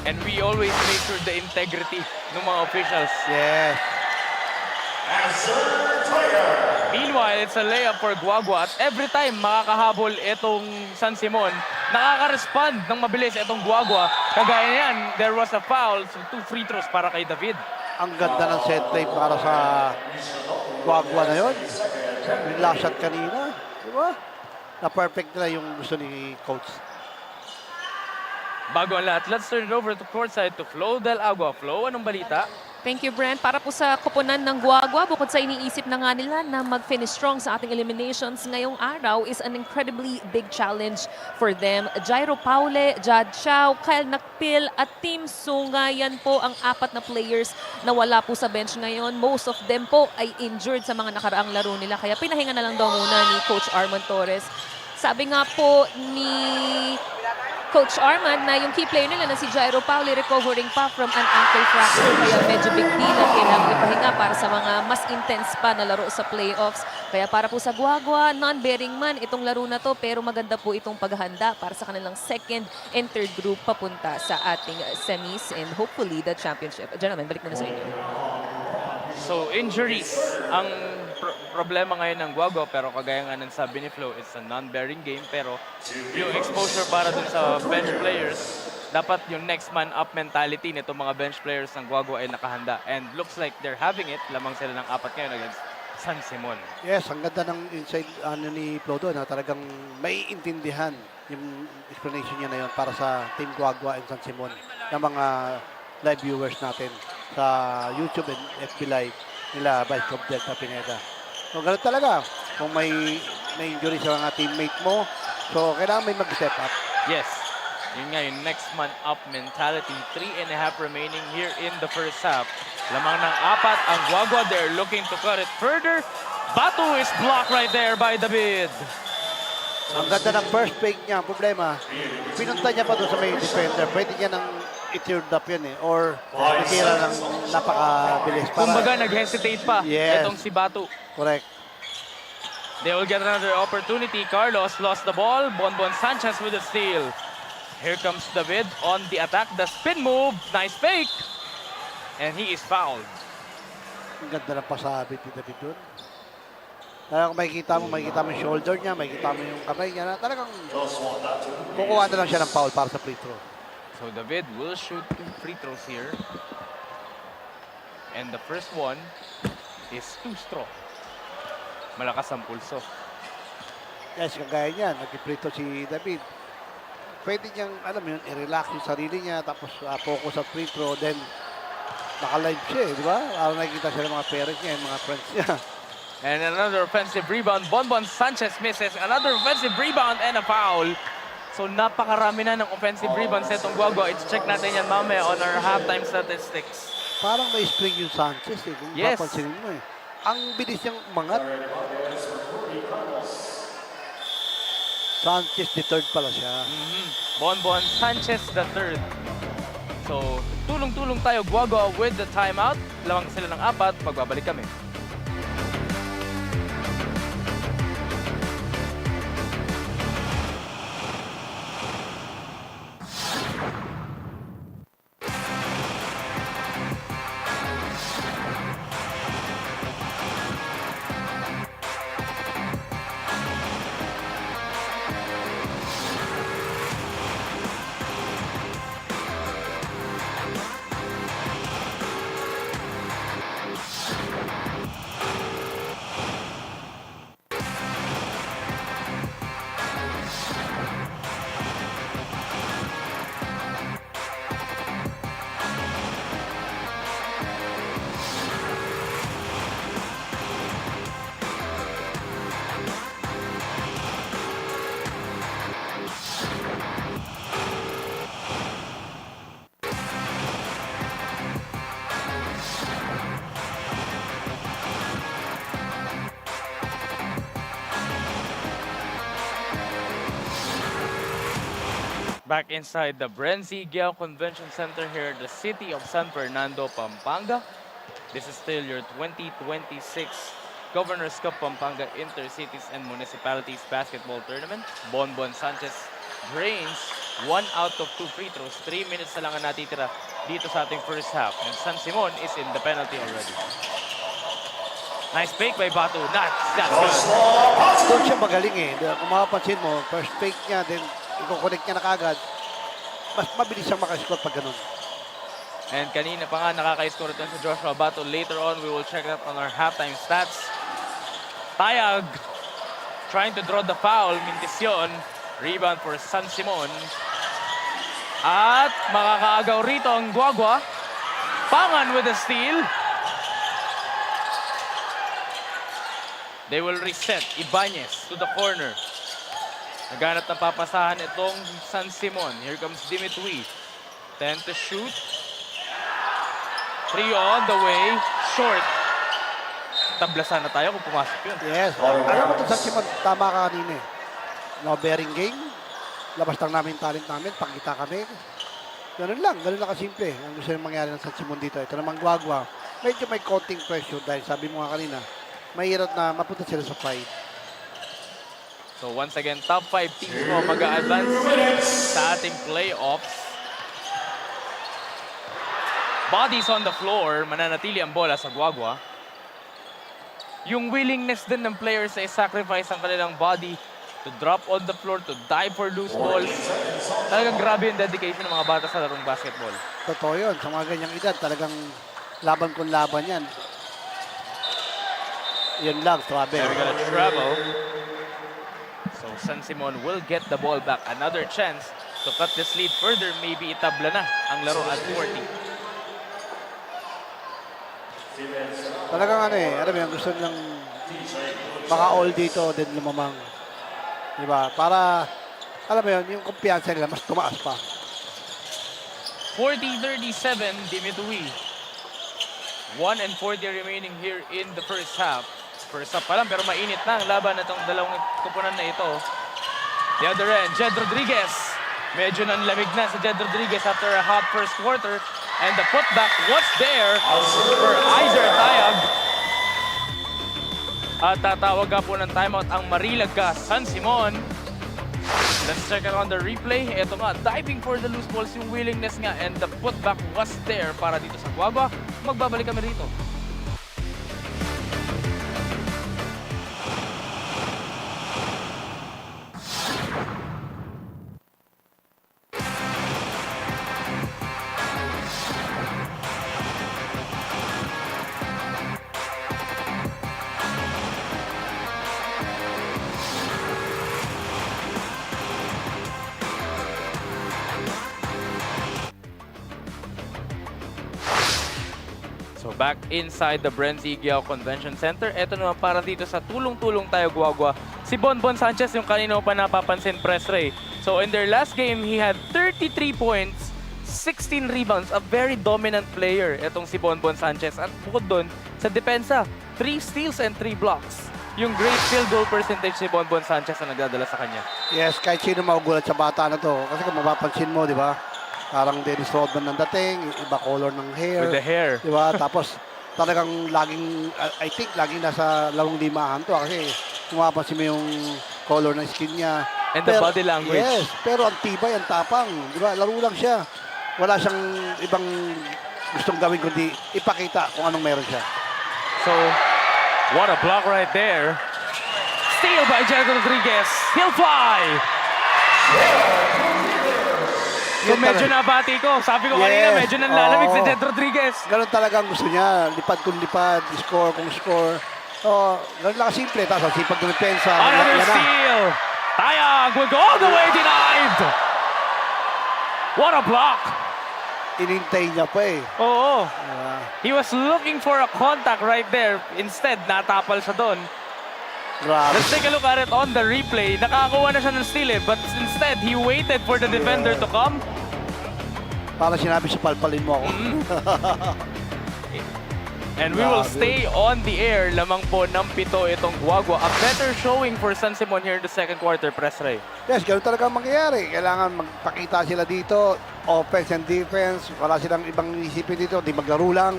And we always make sure the integrity ng mga officials. Yes. Meanwhile, it's a layup for Guagua. At every time makakahabol itong San Simon, nakaka-respond ng mabilis itong Guagua. Kagaya niyan, there was a foul. So 2 free throws para kay David. Ang ganda ng set play para sa Guagua na yun. Yung last shot kanina. Di ba? Na-perfect na yung gusto ni coach. Bago ang lahat, let's turn it over to courtside to Flo Del Agua. Flo, anong balita? Thank you, Brent. Para po sa koponan ng Guagua, bukod sa iniisip na nga nila na mag-finish strong sa ating eliminations ngayong araw is an incredibly big challenge for them. Jairo Paule, Jad Xiao, Kyle Nakpil at Team Sunga, yan po ang 4 na players na wala po sa bench ngayon. Most of them po ay injured sa mga nakaraang laro nila. Kaya pinahinga na lang daw muna ni Coach Armand Torres. Sabi nga po ni Coach Arman na yung key player nila na si Jairo Pauli recovering pa from an ankle fracture. Kaya medyo big deal at kailangan ipahinga para sa mga mas intense pa na laro sa playoffs. Kaya para po sa Guagua, non-bearing man itong laro na to, pero maganda po itong paghahanda para sa kanilang second and third group papunta sa ating semis and hopefully the championship. Gentlemen, balik na sa inyo. So injuries ang problema ngayon ng Guagua, pero kagaya nga ng sabi ni Flo, it's a non-bearing game, pero yung exposure para dun sa bench players, dapat yung next man up mentality nito mga bench players ng Guagua ay nakahanda, and looks like they're having it. Lamang sila ng 4 ngayon against San Simon. Yes, ang ganda ng inside ni Flo doon, na talagang maiintindihan yung explanation niya na yun para sa Team Guagua and San Simon ng mga live viewers natin sa YouTube and FB Live nila Vice Cop Delta Pineda. So, ganun talaga. Kung may injury sa mga teammate mo, so kailangan may mag-step up. Yes, yun nga yung next man up mentality. 3.5 remaining here in the first half. Lamang ng 4 ang Guagua. They're looking to cut it further. Batu is blocked right there by David. Ang ganda ng first fake niya. Ang problema, pinunta niya pa doon sa may defender. Pwede niya nang i-teared up yan eh. Or itira ng napakabilis. Kumbaga nag-hesitate pa Yes. itong si Batu. Correct. They will get another opportunity. Carlos lost the ball. Bonbon Sanchez with a steal. Here comes David on the attack. The spin move. Nice fake. And he is fouled. Ang ganda ng pasabit ni David doon. Talagang makikita mo yung shoulder niya, makikita mo yung kamay niya na talagang kukuha na lang siya ng foul para sa free throw. So David will shoot 2 free throws here. And the first one is too strong. Malakas ang pulso. Yes, kagaya niyan, nag-free throw si David. Pwede niyang, alam mo yun, i-relax yung sarili niya, tapos focus sa free throw, then naka-live siya di ba? Para nakikita siya ng mga parents niya, mga friends niya. And another offensive rebound. Bonbon Sanchez misses. Another offensive rebound and a foul. So napakarami na ng offensive rebounds sa itong Guagua. I-check natin yan mamaya on our halftime statistics. Parang may spring yung Sanchez eh, kung Yes. papansinin mo eh. Ang bilis niyang umangat. Sanchez the third pala siya. Bonbon Sanchez the third. So tulong-tulong tayo Guagua with the timeout. Lamang sila ng 4. Pagbabalik kami. Back inside the Brenzy Giao Convention Center here, the city of San Fernando, Pampanga. This is still your 2026 Governor's Cup Pampanga Intercities and Municipalities Basketball Tournament. Bonbon Sanchez drains 1 out of 2 free throws. 3 minutes na lang ang natitira dito sa ating first half. And San Simon is in the penalty already. Nice fake by Batu. That's good. Doon siya magaling eh. Kung mapapansin mo, first fake niya, then i-connect niya na kagad. Mas mabilis siyang makascore pag ganun. And kanina pa nga nakaka-score ito si Joshua Batu. Later on, we will check that on our halftime stats. Tayag trying to draw the foul. Mintisyon. Rebound for San Simon. At makakaagaw rito ang Guagua. Pangan with the steal. They will reset. Ibanez to the corner. Naganap na papasahan itong San Simon. Here comes Dimitri. 10 to shoot. 3 on the way. Short. Tablasan na tayo kung pumasok yun. Yes. Alam mo ito sa Simon, tama ka kanina eh. No bearing game. labas lang namin yung talent namin, pakita kami. Ganun lang kasimple. Ang gusto nang mangyari ng San Simon dito. Ito naman Guagua. Medyo may konting pressure dahil sabi mo nga kanina, mahirap na mapunta sila sa fight. So once again, top 5 teams mo mag-a-advance sa ating playoffs. Bodies on the floor, mananatili ang bola sa Guagua. Yung willingness din ng players ay sacrifice ang kanilang body to drop on the floor, to dive for loose balls. Talagang grabe yung dedication ng mga bata sa larong basketball. Totoo yun. Sa mga ganyang edad, talagang laban kung laban yan. Yun lang, travel. They're gonna travel. So San Simon will get the ball back. Another chance to cut this lead further. Maybe itabla na ang laro at 40. Talagang alam mo yun, gusto nilang baka all dito din lumamang. Diba? Para, alam mo yun, yung kumpiyansa nila mas tumaas pa. 40-37, Dimitri. 1 and 40 remaining here in the first half. First half pa lang, pero mainit na ang laban na itong dalawang kupunan na ito. The other end, Jed Rodriguez. Medyo nanlamig na si Jed Rodriguez after a hot first quarter. And the putback was there for Aizer Tayag. At tatawag ka po ng timeout ang Marilaga San Simon. Let's check it on the replay. Ito nga, diving for the loose balls, yung willingness nga. And the putback was there para dito sa Guagua. Magbabalik kami rito. So back inside the Brenzy Giao Convention Center. Ito naman para dito sa tulong-tulong tayo Guagua. Si Bonbon Sanchez yung kanino pa napapansin press ray. So in their last game, he had 33 points, 16 rebounds. A very dominant player itong si Bonbon Sanchez. At bukod doon, sa depensa, 3 steals and 3 blocks. Yung great field goal percentage ni Bonbon Sanchez na nagdadala sa kanya. Yes, kahit sino magugulat sa bata na to. Kasi kung mapapansin mo, di ba? Parang Dennis Rodman ng dating, iba color ng hair. With the hair. Di ba? Tapos talagang laging, I think, laging nasa 2,500 to. Kasi kung mapapansin mo yung color ng skin niya. And the body language. Yes, pero ang tibay, ang tapang. Di ba? Laro lang siya. Wala siyang ibang gustong gawin kundi ipakita kung anong meron siya. So, what a block right there. Steal by Jed Rodriguez. He'll fly! So medyo nabati ko. Sabi ko kanina, medyo nanlalamig si Jed Rodriguez. Ganun talaga ang gusto niya. Lipad kung lipad, score kung score. So, ganun lang simple. Tapos ang sipag ng depensa. Another steal. Tayag will go all the way denied. What a block. Inintay niya pa eh. Oo. He was looking for a contact right there. Instead, natapal siya doon. Grabe. Let's take a look at it on the replay. Nakakuha na siya ng steal eh, but instead, he waited for the defender to come. Para sinabi siya, palpalin mo ako. And we will stay on the air. Lamang po ng 7 itong Guagua. A better showing for San Simon here in the second quarter, Press Ray. Yes, ganun talaga ang mangyayari. Kailangan magpakita sila dito. Offense and defense. Wala silang ibang isipin dito. Di maglaro lang.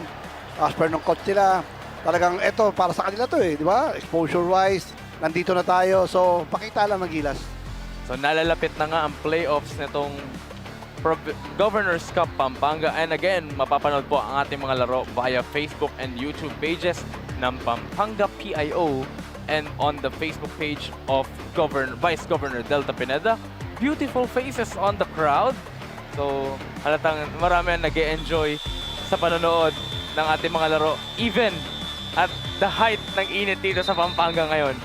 As per ng coach nila. Talagang ito, para sa kanila to eh. Di ba? Exposure-wise, nandito na tayo. So, pakita lang ng gilas. So nalalapit na nga ang playoffs nitong Governor's Cup Pampanga. And again, mapapanood po ang ating mga laro via Facebook and YouTube pages ng Pampanga PIO and on the Facebook page of Vice Governor Delta Pineda. Beautiful faces on the crowd. So halatang marami ang nag-e-enjoy sa panonood ng ating mga laro. Even at the height ng init dito sa Pampanga ngayon.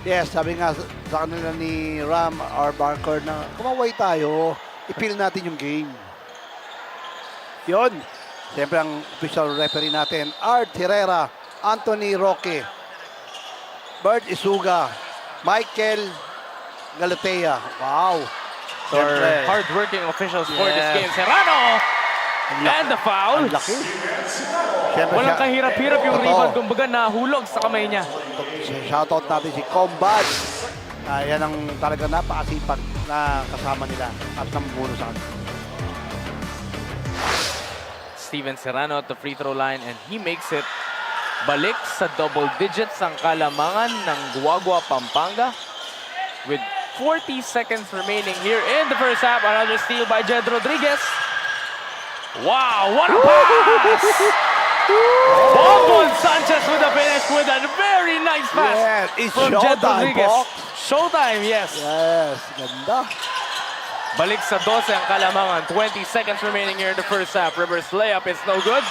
Yes, sabi nga sa kanila ni Ram or Barker na kumaway tayo, ipil natin yung game. Yun. Siyempre ang official referee natin, Art Herrera, Anthony Roque, Bert Isuga, Michael Galatea. Wow. Our hard-working officials for this game. Serrano! And the foul. Ang laki. Siyempre, Walang kahirap-hirap yung rebound. Kumbaga nahulog sa kamay niya. Shoutout natin si Combat. Yan ang talaga napakasipag na kasama nila at namumuno sa kanila. Steven Serrano at the free throw line and he makes it. Balik sa double digits ang kalamangan ng Guagua Pampanga with 40 seconds remaining here in the first half. Another steal by Jed Rodriguez. Wow, what a pass! Bonbon Sanchez with a finish with a very nice pass Yes, it's from Jed showtime, Rodriguez. Pok. Showtime, yes. Yes, ganda. Balik sa 12 ang kalamangan. 20 seconds remaining here in the first half. Rivers layup is no good.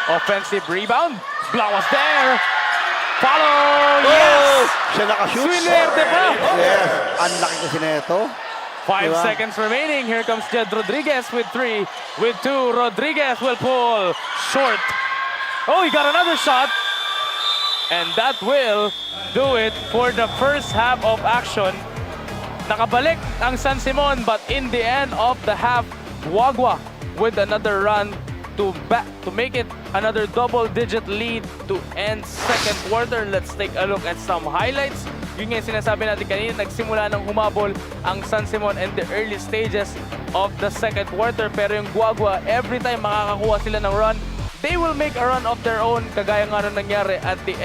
Offensive rebound. Blanc was there. Follow! Yes! Siya nakashoot. Swinerte pa! Yes, ang laki kasi nito. 5 Diba? seconds remaining. Here comes Jed Rodriguez with 3. With 2, Rodriguez will pull. Short. Oh, he got another shot. And that will do it for the first half of action. Nakabalik ang San Simon, but in the end of the half, Guagua with another run to make it another double-digit lead to end second quarter. Let's take a look at some highlights. Yun nga yung sinasabi natin kanina, nagsimula ng humabol ang San Simon in the early stages of the second quarter. Pero yung Guagua, every time makakakuha sila ng run, they will make a run of their own, kagaya nga nung nangyari at the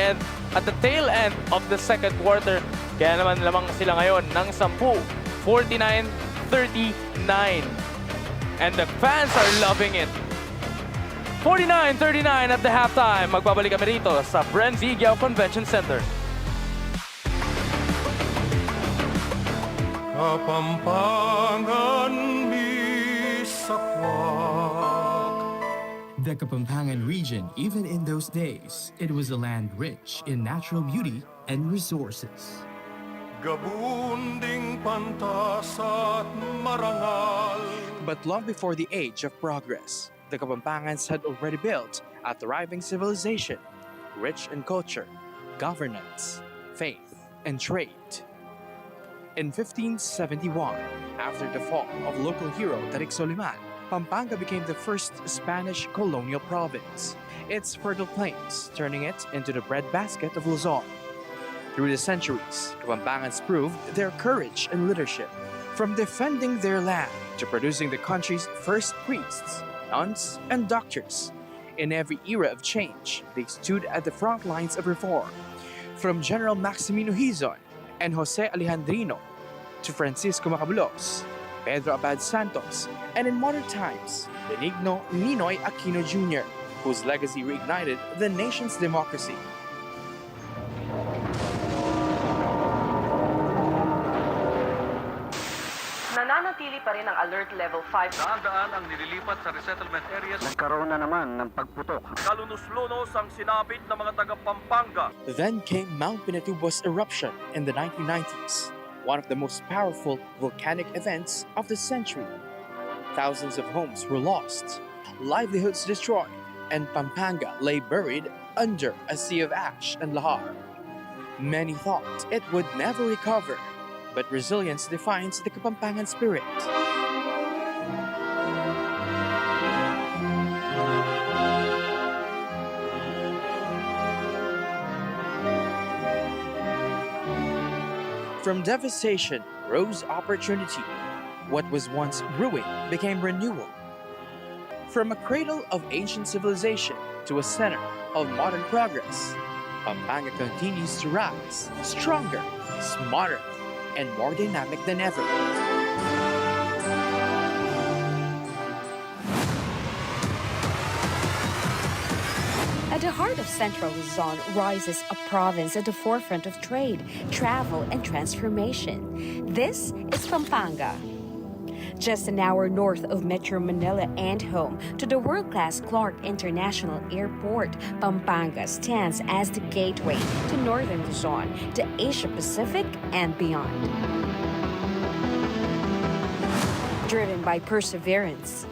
tail end of the second quarter. Kaya naman lamang sila ngayon ng 10, 49-39. And the fans are loving it. 49-39 at the halftime. Magbabalik kami rito sa Brenz Igiao Convention Center. Kapampangan misakwak. The Kapampangan region, even in those days, it was a land rich in natural beauty and resources. Gabunding pantas at marangal. But long before the age of progress, the Kapampangans had already built a thriving civilization, rich in culture, governance, faith, and trade. In 1571, after the fall of local hero Tarik Soliman, Pampanga became the first Spanish colonial province, its fertile plains turning it into the breadbasket of Luzon. Through the centuries, Kapampangans proved their courage and leadership, from defending their land to producing the country's first priests, nuns, and doctors. In every era of change, they stood at the front lines of reform, from General Maximino Hizon and Jose Alejandrino to Francisco Macabulos, Pedro Abad Santos, and in modern times, Benigno Ninoy Aquino Jr., whose legacy reignited the nation's democracy. Nananatili pa rin ang Alert Level 5. Daan-daan ang nililipat sa resettlement areas. Nagkaroon na naman ng pagputok. Kalunos-lunos ang sinapit ng mga taga-Pampanga. Then came Mount Pinatubo's eruption in the 1990s, one of the most powerful volcanic events of the century. Thousands of homes were lost, livelihoods destroyed, and Pampanga lay buried under a sea of ash and lahar. Many thought it would never recover, but resilience defines the Kapampangan spirit. From devastation rose opportunity. What was once ruin became renewal. From a cradle of ancient civilization to a center of modern progress, Pampanga continues to rise, stronger, smarter, and more dynamic than ever. At the heart of Central Luzon rises a province at the forefront of trade, travel, and transformation. This is Pampanga. Just an hour north of Metro Manila and home to the world-class Clark International Airport, Pampanga stands as the gateway to Northern Luzon, the Asia-Pacific, and beyond. Driven by perseverance,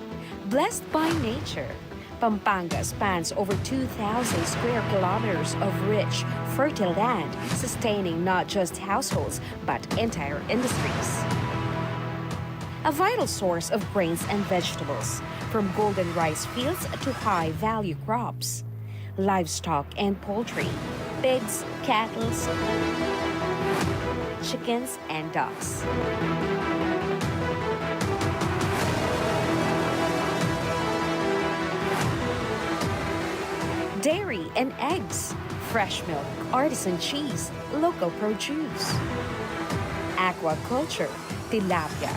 blessed by nature, Pampanga spans over 2,000 square kilometers of rich, fertile land, sustaining not just households, but entire industries. A vital source of grains and vegetables, from golden rice fields to high-value crops, livestock and poultry, pigs, cattle, chickens, and ducks. dairy and eggs, fresh milk, artisan cheese, local produce. Aquaculture, tilapia,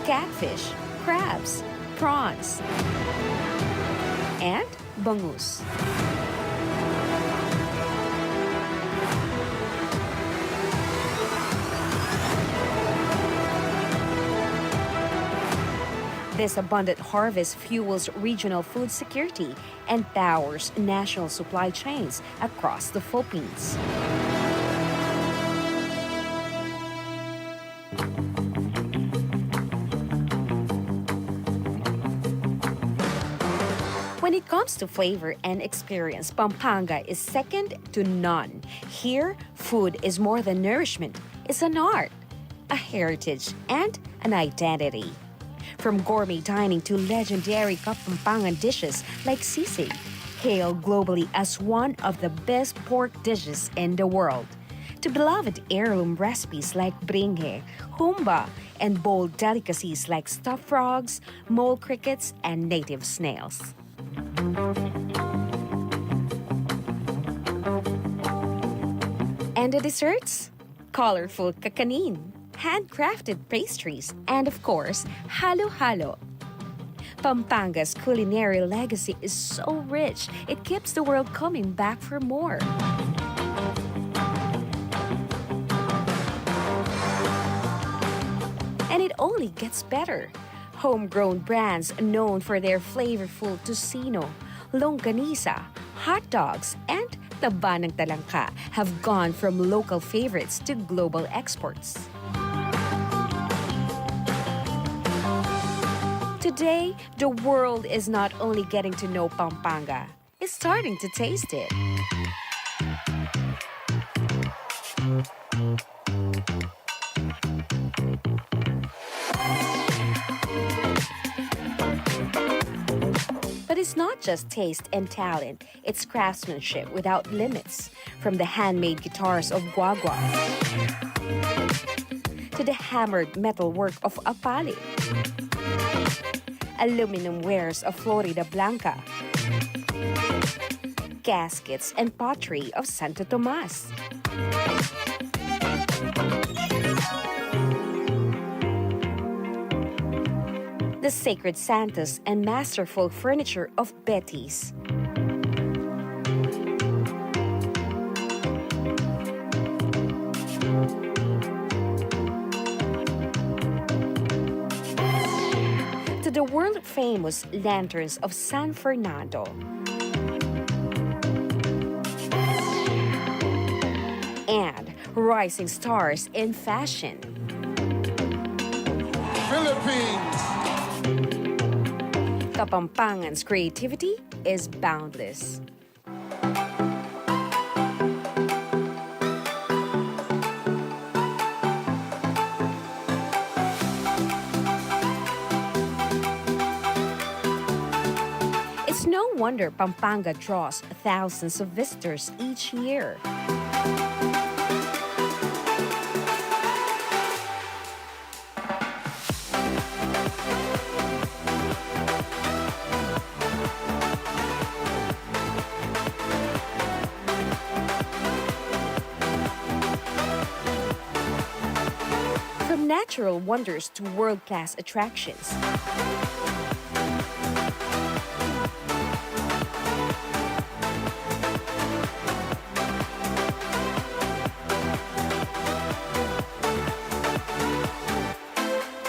catfish, crabs, prawns, and bangus. This abundant harvest fuels regional food security and powers national supply chains across the Philippines. When it comes to flavor and experience, Pampanga is second to none. Here, food is more than nourishment. It's an art, a heritage, and an identity. From gourmet dining to legendary Kapampangan dishes like sisig, hailed globally as one of the best pork dishes in the world, to beloved heirloom recipes like bringhe, humba, and bold delicacies like stuffed frogs, mole crickets, and native snails. And the desserts? Colorful kakanin, handcrafted pastries, and of course, halo-halo. Pampanga's culinary legacy is so rich, it keeps the world coming back for more. And it only gets better. Homegrown brands known for their flavorful tocino, longganisa, hot dogs, and taba ng talangka have gone from local favorites to global exports. Today, the world is not only getting to know Pampanga, it's starting to taste it. But it's not just taste and talent, it's craftsmanship without limits. From the handmade guitars of Guagua to the hammered metal work of Apali, aluminum wares of Florida Blanca, caskets and pottery of Santo Tomas. The sacred Santos and masterful furniture of Betty's. To the world-famous lanterns of San Fernando. And rising stars in fashion. Philippines! Kapampangan's creativity is boundless. It's no wonder Pampanga draws thousands of visitors each year. From natural wonders to world-class attractions.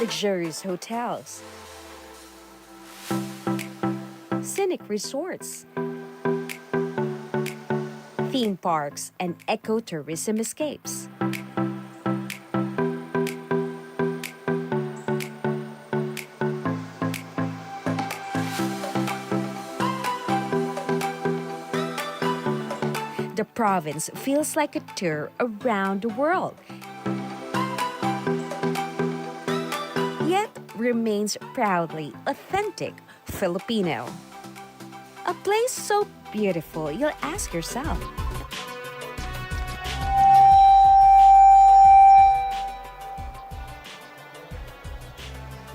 Luxurious hotels, scenic resorts, theme parks, and ecotourism escapes. The province feels like a tour around the world, yet remains proudly authentic Filipino. A place so beautiful, you'll ask yourself,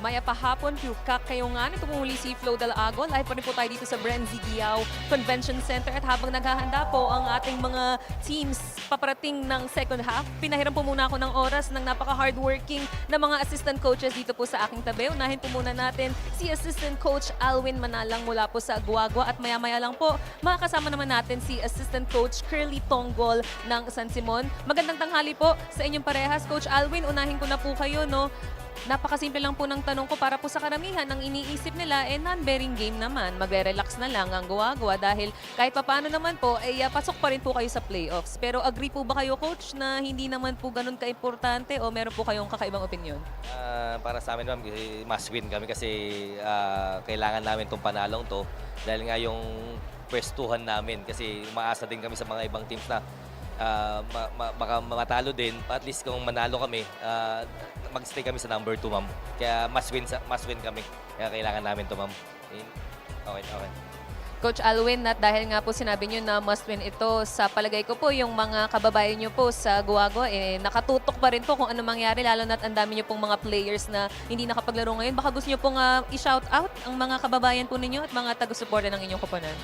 Maya pahapon, Piukak kayo nga. Ito po muli si Flo Del Ago. Live pa rin po tayo dito sa Brenzy Diao Convention Center. At habang naghahanda po ang ating mga teams paparating ng second half, pinahiram po muna ako ng oras ng napaka-hardworking na mga assistant coaches dito po sa aking tabi. Unahin po muna natin si Assistant Coach Alwin Manalang mula po sa Guagua. At maya-maya lang po, makakasama naman natin si Assistant Coach Curly Tonggol ng San Simon. Magandang tanghali po sa inyong parehas. Coach Alwin, unahin ko na po kayo, no? Napakasimple lang po ng tanong ko para po sa karamihan ang iniisip nila non-bearing game naman. Magre-relax na lang ang Guagua dahil kahit papaano naman po ay pasok pa rin po kayo sa playoffs. Pero agree po ba kayo, coach, na hindi naman po ganun ka-importante o meron po kayong kakaibang opinion? Para sa amin, ma'am, must win kami kasi kailangan namin itong panalong to dahil nga yung pwestuhan namin kasi umaasa din kami sa mga ibang teams na baka matalo din. At least kung manalo kami, mag-stay kami sa number 2, ma'am. Kaya must win kami. Kaya kailangan namin to, ma'am. Okay. Coach Alwin, at dahil nga po sinabi nyo na must win ito, sa palagay ko po yung mga kababayan nyo po sa Guagua, nakatutok pa rin po kung ano mangyari, lalo na't ang dami nyo pong mga players na hindi nakapaglaro ngayon. Baka gusto nyo pong i-shout out ang mga kababayan po ninyo at mga taga-suporta ng inyong koponan.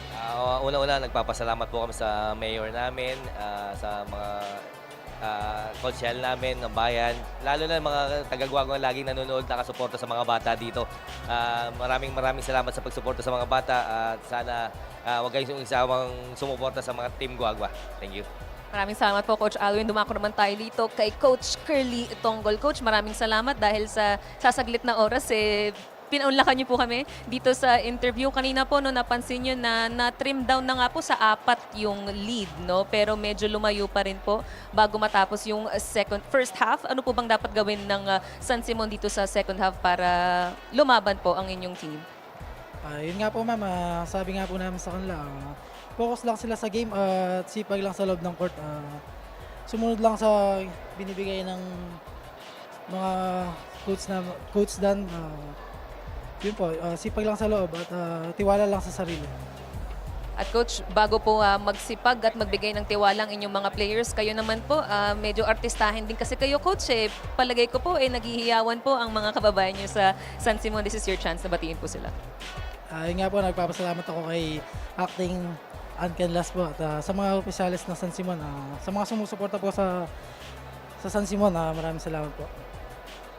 Una-una, nagpapasalamat po kami sa mayor namin, sa mga konsyal namin ng bayan, lalo na mga taga-Guagua laging nanonood, nakasuporta sa mga bata dito. Maraming salamat sa pagsuporta sa mga bata at sana huwag kayong isawang sumuporta sa mga Team Guagua. Thank you. Maraming salamat po, Coach Alwin. Dumako naman tayo dito kay Coach Curly Tonggol. Coach, maraming salamat dahil sa sasaglit na oras, pinaunlakan niyo po kami dito sa interview. Kanina po, no, napansin niyo na na-trim down na nga po sa 4 yung lead, no? Pero medyo lumayo pa rin po bago matapos yung first half. Ano po bang dapat gawin ng San Simon dito sa second half para lumaban po ang inyong team? Yun nga po, ma'am. Sabi nga po namin sa kanila, focus lang sila sa game at sipag lang sa loob ng court. Sumunod lang sa binibigay ng mga coach Dan. Yun po, sipag lang sa loob at tiwala lang sa sarili. At coach, bago po magsipag at magbigay ng tiwala ang inyong mga players, kayo naman po, medyo artistahin din kasi kayo, coach. Palagay ko po, naghihiyawan po ang mga kababayan nyo sa San Simon. This is your chance na batiin po sila. Yun nga po, nagpapasalamat ako kay acting Ankenlas po at sa mga opisyalis ng San Simon, sa mga sumusuporta po sa San Simon, maraming salamat po.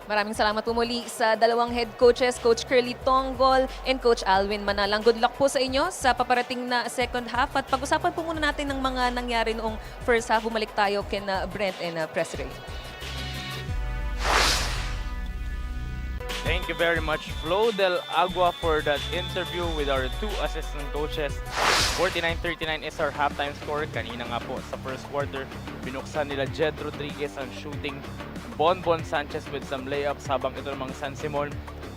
Maraming salamat po muli sa dalawang head coaches, Coach Curly Tonggol and Coach Alwin Manalang. Good luck po sa inyo sa paparating na second half. At pag-usapan po muna natin ng mga nangyari noong first half. Bumalik tayo kina Brent and Press Ray. Thank you very much, Flo Del Agua, for that interview with our 2 assistant coaches. 49-39 is our halftime score. Kanina nga po sa first quarter, binuksan nila Jed Rodriguez ang shooting, Bonbon Sanchez with some layups, habang ito namang San Simon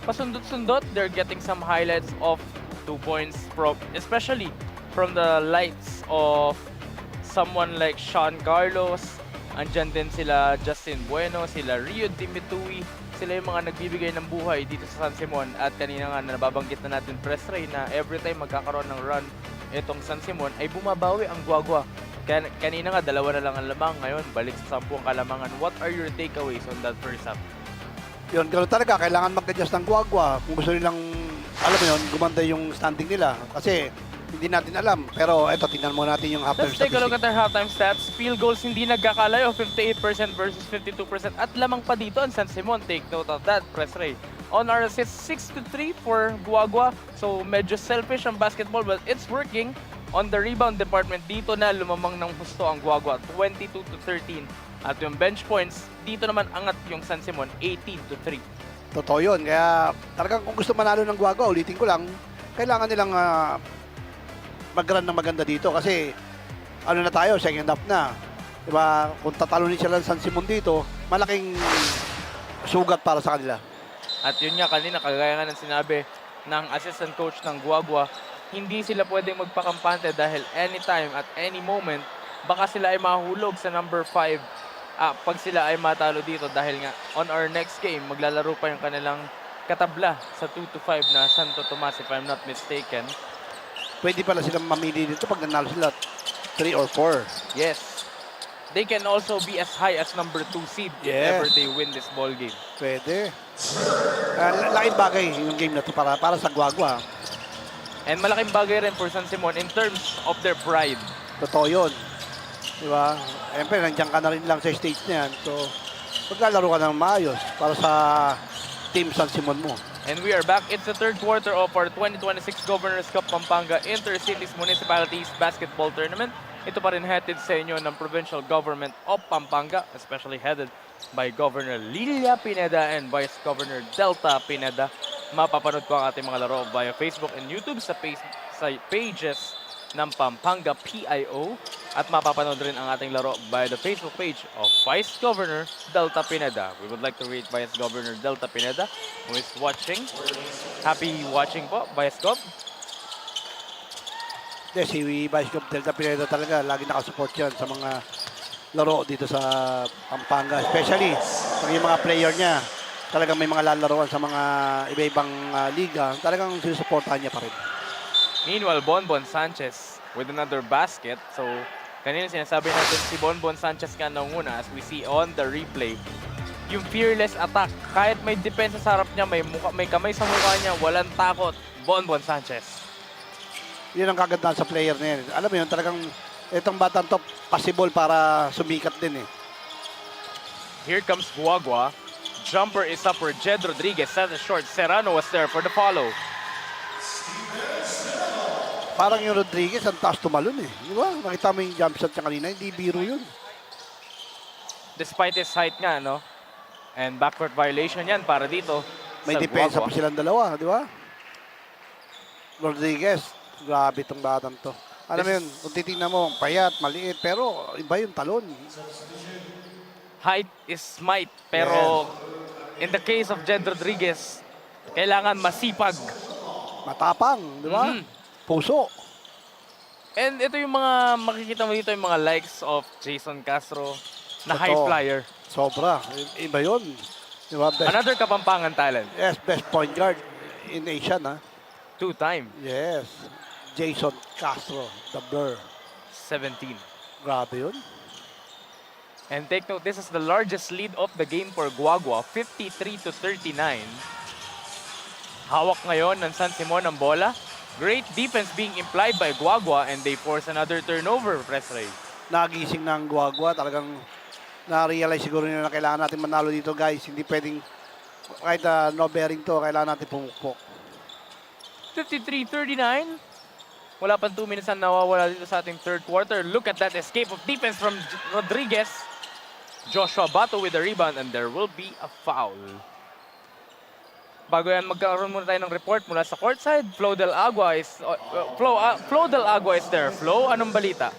pasundot-sundot. They're getting some highlights of 2 points, especially from the lights of someone like Sean Carlos. Andyan din sila Justin Bueno, sila Rio Dimitui. Sila yung mga nagbibigay ng buhay dito sa San Simon. At kanina nga na nababanggit na natin, Press Ray, na every time magkakaroon ng run itong San Simon ay bumabawi ang Guagua. Kaya kanina nga 2 na lang ang lamang, ngayon balik sa 10 kalamangan. What are your takeaways on that first half? Yun, gano'n talaga. Kailangan mag-adjust ng Guagua. Kung gusto nilang, alam mo yun, gumanda yung standing nila. Kasi hindi natin alam. Pero eto, tingnan mo natin yung halftime Let's take a look at statistics. their halftime stats. Field goals hindi nagkakalayo, 58% versus 52%. At lamang pa dito ang San Simon. Take note of that, Press Ray. On our assists, 6-3 for Guagua. So medyo selfish ang basketball, but it's working. On the rebound department, dito na lumamang ng husto ang Guagua, 22-13. At yung bench points, dito naman angat yung San Simon, 18-3. Totoo yun. Kaya talagang kung gusto manalo ng Guagua, ulitin ko lang, kailangan nilang mag-run ng maganda dito. Kasi ano na tayo, second half na. Diba? Kung tatalunin sila ng San Simon dito, malaking sugat para sa kanila. At yun nga, kanina, kagaya nga ng sinabi ng assistant coach ng Guagua, hindi sila pwedeng magpakampante dahil anytime, at any moment, baka sila ay mahulog sa number 5 pag sila ay matalo dito dahil nga on our next game, maglalaro pa yung kanilang katabla sa 2-5 na Santo Tomas, if I'm not mistaken. Pwede pala silang mamili dito pag nanalo sila 3 or 4. Yes. they can also be as high as number 2 seed if Yes. ever they win this ball game. Pwede. Laking bagay yung game na to para sa Guagua. And malaking bagay rin for San Simon in terms of their pride. Totoo yun. Di ba? Siyempre, nandiyan ka na rin lang sa stage na yan. So, maglalaro ka ng maayos para sa Team San Simon mo. And we are back. It's the third quarter of our 2026 Governors Cup Pampanga Inter-Cities Municipalities Basketball Tournament. Ito pa rin hatid sa inyo ng Provincial Government of Pampanga, especially headed by Governor Lilia Pineda and Vice Governor Delta Pineda. Mapapanood ko ang ating mga laro via Facebook and YouTube sa pages ng Pampanga PIO at mapapanood rin ang ating laro by the Facebook page of Vice Governor Delta Pineda. We would like to greet Vice Governor Delta Pineda who is watching. Happy watching po, Vice Gov. Si Vice Gov Delta Pineda talaga, lagi nakasupport yan sa mga laro dito sa Pampanga. Especially, pag yung mga player niya, talagang may mga lalaroan sa mga iba-ibang liga, talagang sinusuportahan niya pa rin. Meanwhile, Bonbon Sanchez with another basket. So, kanina sinasabi natin si Bonbon Sanchez ka nanguna as we see on the replay. Yung fearless attack, kahit may depensa sa harap niya, may kamay sa mukha niya, walang takot. Bonbon Sanchez. Yun ang kagandahan sa player na yan. Alam mo yun, talagang itong batang to, possible para sumikat din eh. Here comes Guagua. Jumper is up for Jed Rodriguez. Set a short. Serrano was there for the follow. Parang yung Rodriguez, ang taas tumalon eh. Di ba? Nakita mo yung jump shot niya kanina, hindi biro yun. Despite his height nga, no? And backcourt violation yan para dito. May sa depensa Guagua. pa silang dalawa, di ba? Rodriguez, grabe itong batang to. Alam mo yun, kung titignan mo, payat, maliit, pero iba yung talon. Height is might. Pero in the case of Jed Rodriguez, kailangan masipag. Matapang, di ba? Puso. And ito yung mga, makikita mo dito yung mga likes of Jason Castro na high Totoo. flyer. Sobra. Iba yun. Di ba? Best, Another Kapampangan talent. yes, best point guard in Asian, ha? 2-time. Yes. Jason Castro, the Blur. 17. Grabe yun. And take note, this is the largest lead of the game for Guagua, 53-39. Hawak ngayon ng San Simon ang bola. Great defense being implied by Guagua and they force another turnover, Presray. Nagising ng Guagua, talagang na-realize siguro nila na kailangan natin manalo dito, guys. Hindi pwedeng, kahit no bearing to, kailangan natin pumukpok. 53-39. Wala pang 2 minutes na nawawala dito sa ating third quarter. Look at that escape of defense from Rodriguez. Joshua Bato with the rebound and there will be a foul. Bago yan, magkaroon muna tayo ng report mula sa courtside. Flo Del Agua is there. Flo, anong balita?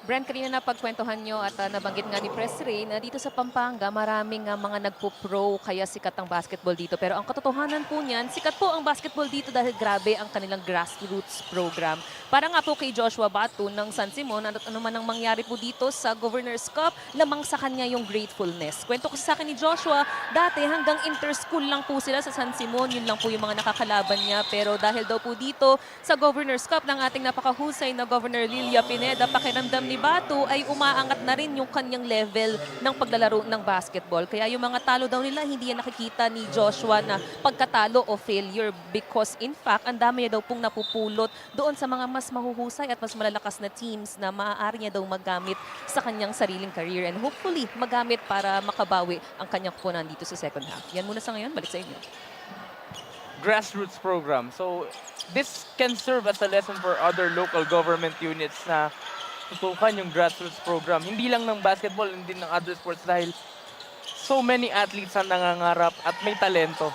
Brent, kanina na pagkwentuhan nyo at nabanggit nga ni Press Ray na dito sa Pampanga, maraming mga nagpo-pro kaya sikat ang basketball dito. Pero ang katotohanan po niyan, sikat po ang basketball dito dahil grabe ang kanilang grassroots program. Para nga po kay Joshua Batu ng San Simon, ano man ang mangyari po dito sa Governors Cup, lamang sa kanya yung gratefulness. Kwento ko sa akin ni Joshua, dati hanggang inter-school lang po sila sa San Simon, yun lang po yung mga nakakalaban niya. Pero dahil daw po dito sa Governors Cup ng ating napakahusay na Governor Lilia Pineda, pakiramdam ni Batu ay umaangat na rin yung kanyang level ng paglalaro ng basketball. Kaya yung mga talo daw nila, hindi yan nakikita ni Joshua na pagkatalo o failure because in fact, ang dami niya daw pong napupulot doon sa mga mas mahuhusay at mas malalakas na teams na maaari niya daw magamit sa kanyang sariling career and hopefully magamit para makabawi ang kanyang kupunan dito sa second half. Yan muna sa ngayon, balik sa inyo. Grassroots program. So, this can serve as a lesson for other local government units na tutukan yung grassroots program. Hindi lang ng basketball, hindi ng other sports dahil so many athletes ang nangangarap at may talento.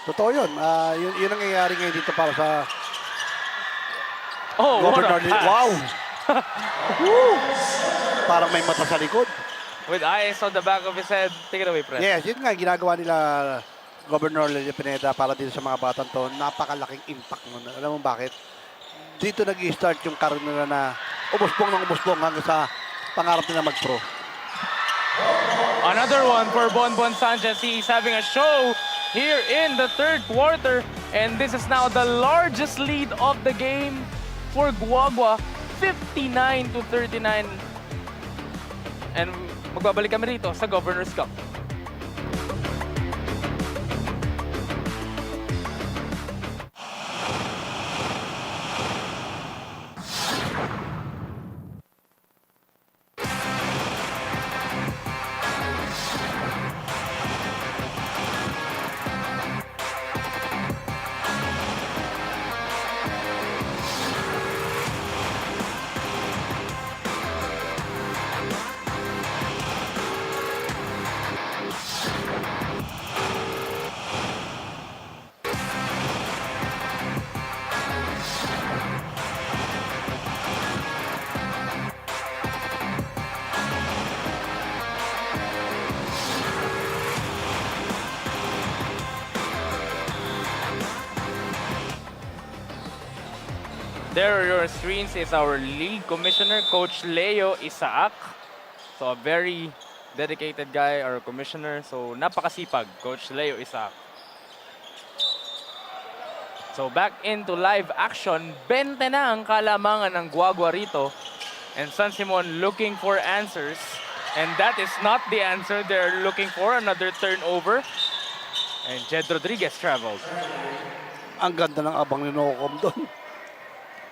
Totoo yun. Yun ang nangyayari ngayon dito para sa Governor Lilia. Wow! Woo! Parang may mata sa likod. With eyes on the back of his head. Take it away, Pres. Yes, yun nga ginagawa nila Governor Lilia Pineda para dito sa mga batang to. Napakalaking impact nun. Alam mo bakit? Dito nag-i-start yung karir nila na ubusbong ng ubusbong hanggang sa pangarap nila mag-pro. Another one for Bonbon Sanchez. He's having a show here in the third quarter. And this is now the largest lead of the game for Guagua. 59-39. And magbabalik kami rito sa Governor's Cup. There are your screens is our league commissioner, Coach Leo Isaac. So a very dedicated guy, our commissioner. So napakasipag, Coach Leo Isaac. So back into live action, 20 na ang kalamangan ng Guagua rito. And San Simon looking for answers. And that is not the answer they're looking for. Another turnover. And Jed Rodriguez traveled. Ang ganda ng abang ni Nocom doon.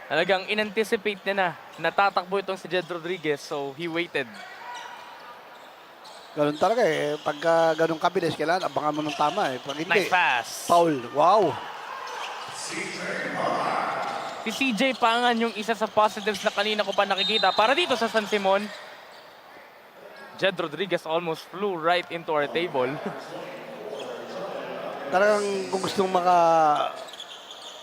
Talagang in-anticipate niya na natatakbo itong si Jed Rodriguez, so he waited. Ganun talaga eh. Pagka ganun kabilis, kailangan abangan mo ng tama eh. Pag hindi, Nice pass. foul. Wow. Si CJ Pangan yung isa sa positives na kanina ko pa nakikita. Para dito sa San Simon, Jed Rodriguez almost flew right into our table. Talagang kung gustong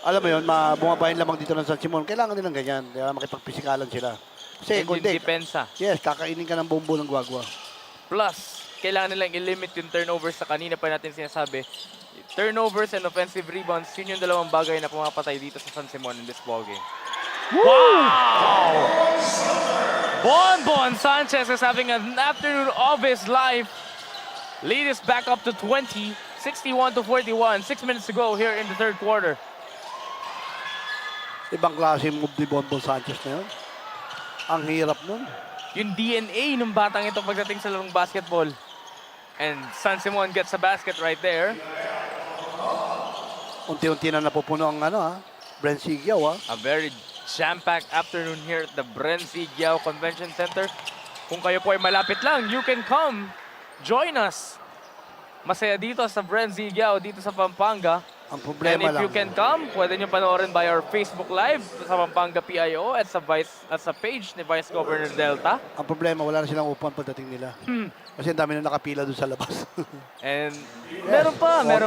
alam mo yun, bumabayin lamang dito ng San Simon, kailangan nilang ganyan. Di ba? Makipagpisikalan sila. Kasi And kung yung di, depensa. yes, kakainin ka ng bombo ng Guagua. Plus, kailangan nilang i-limit yung turnovers sa kanina pa natin sinasabi. Turnovers and offensive rebounds, yun yung dalawang bagay na pumapatay dito sa San Simon in this ballgame. Wow! Bonbon Sanchez is having an afternoon of his life. Lead is back up to 20, 61-41. 6 minutes to go here in the third quarter. Ibang klase move ni Bonbon Sanchez na yun. Ang hirap nun. Yung DNA ng batang ito pagdating sa larong basketball. And San Simon gets a basket right there. Unti-unti na napupuno ang Brent Sigyao. A very jam-packed afternoon here at the Bren Sigyao Convention Center. Kung kayo po ay malapit lang, you can come. Join us. Masaya dito sa Bren Sigyao, dito sa Pampanga. Ang problema And if lang, you can come, pwede nyo panoorin by our Facebook Live sa Pampanga PIO at sa page ni Vice Governor Delta. ang problema, wala na silang upuan pagdating nila. Kasi ang dami na nakapila doon sa labas. And meron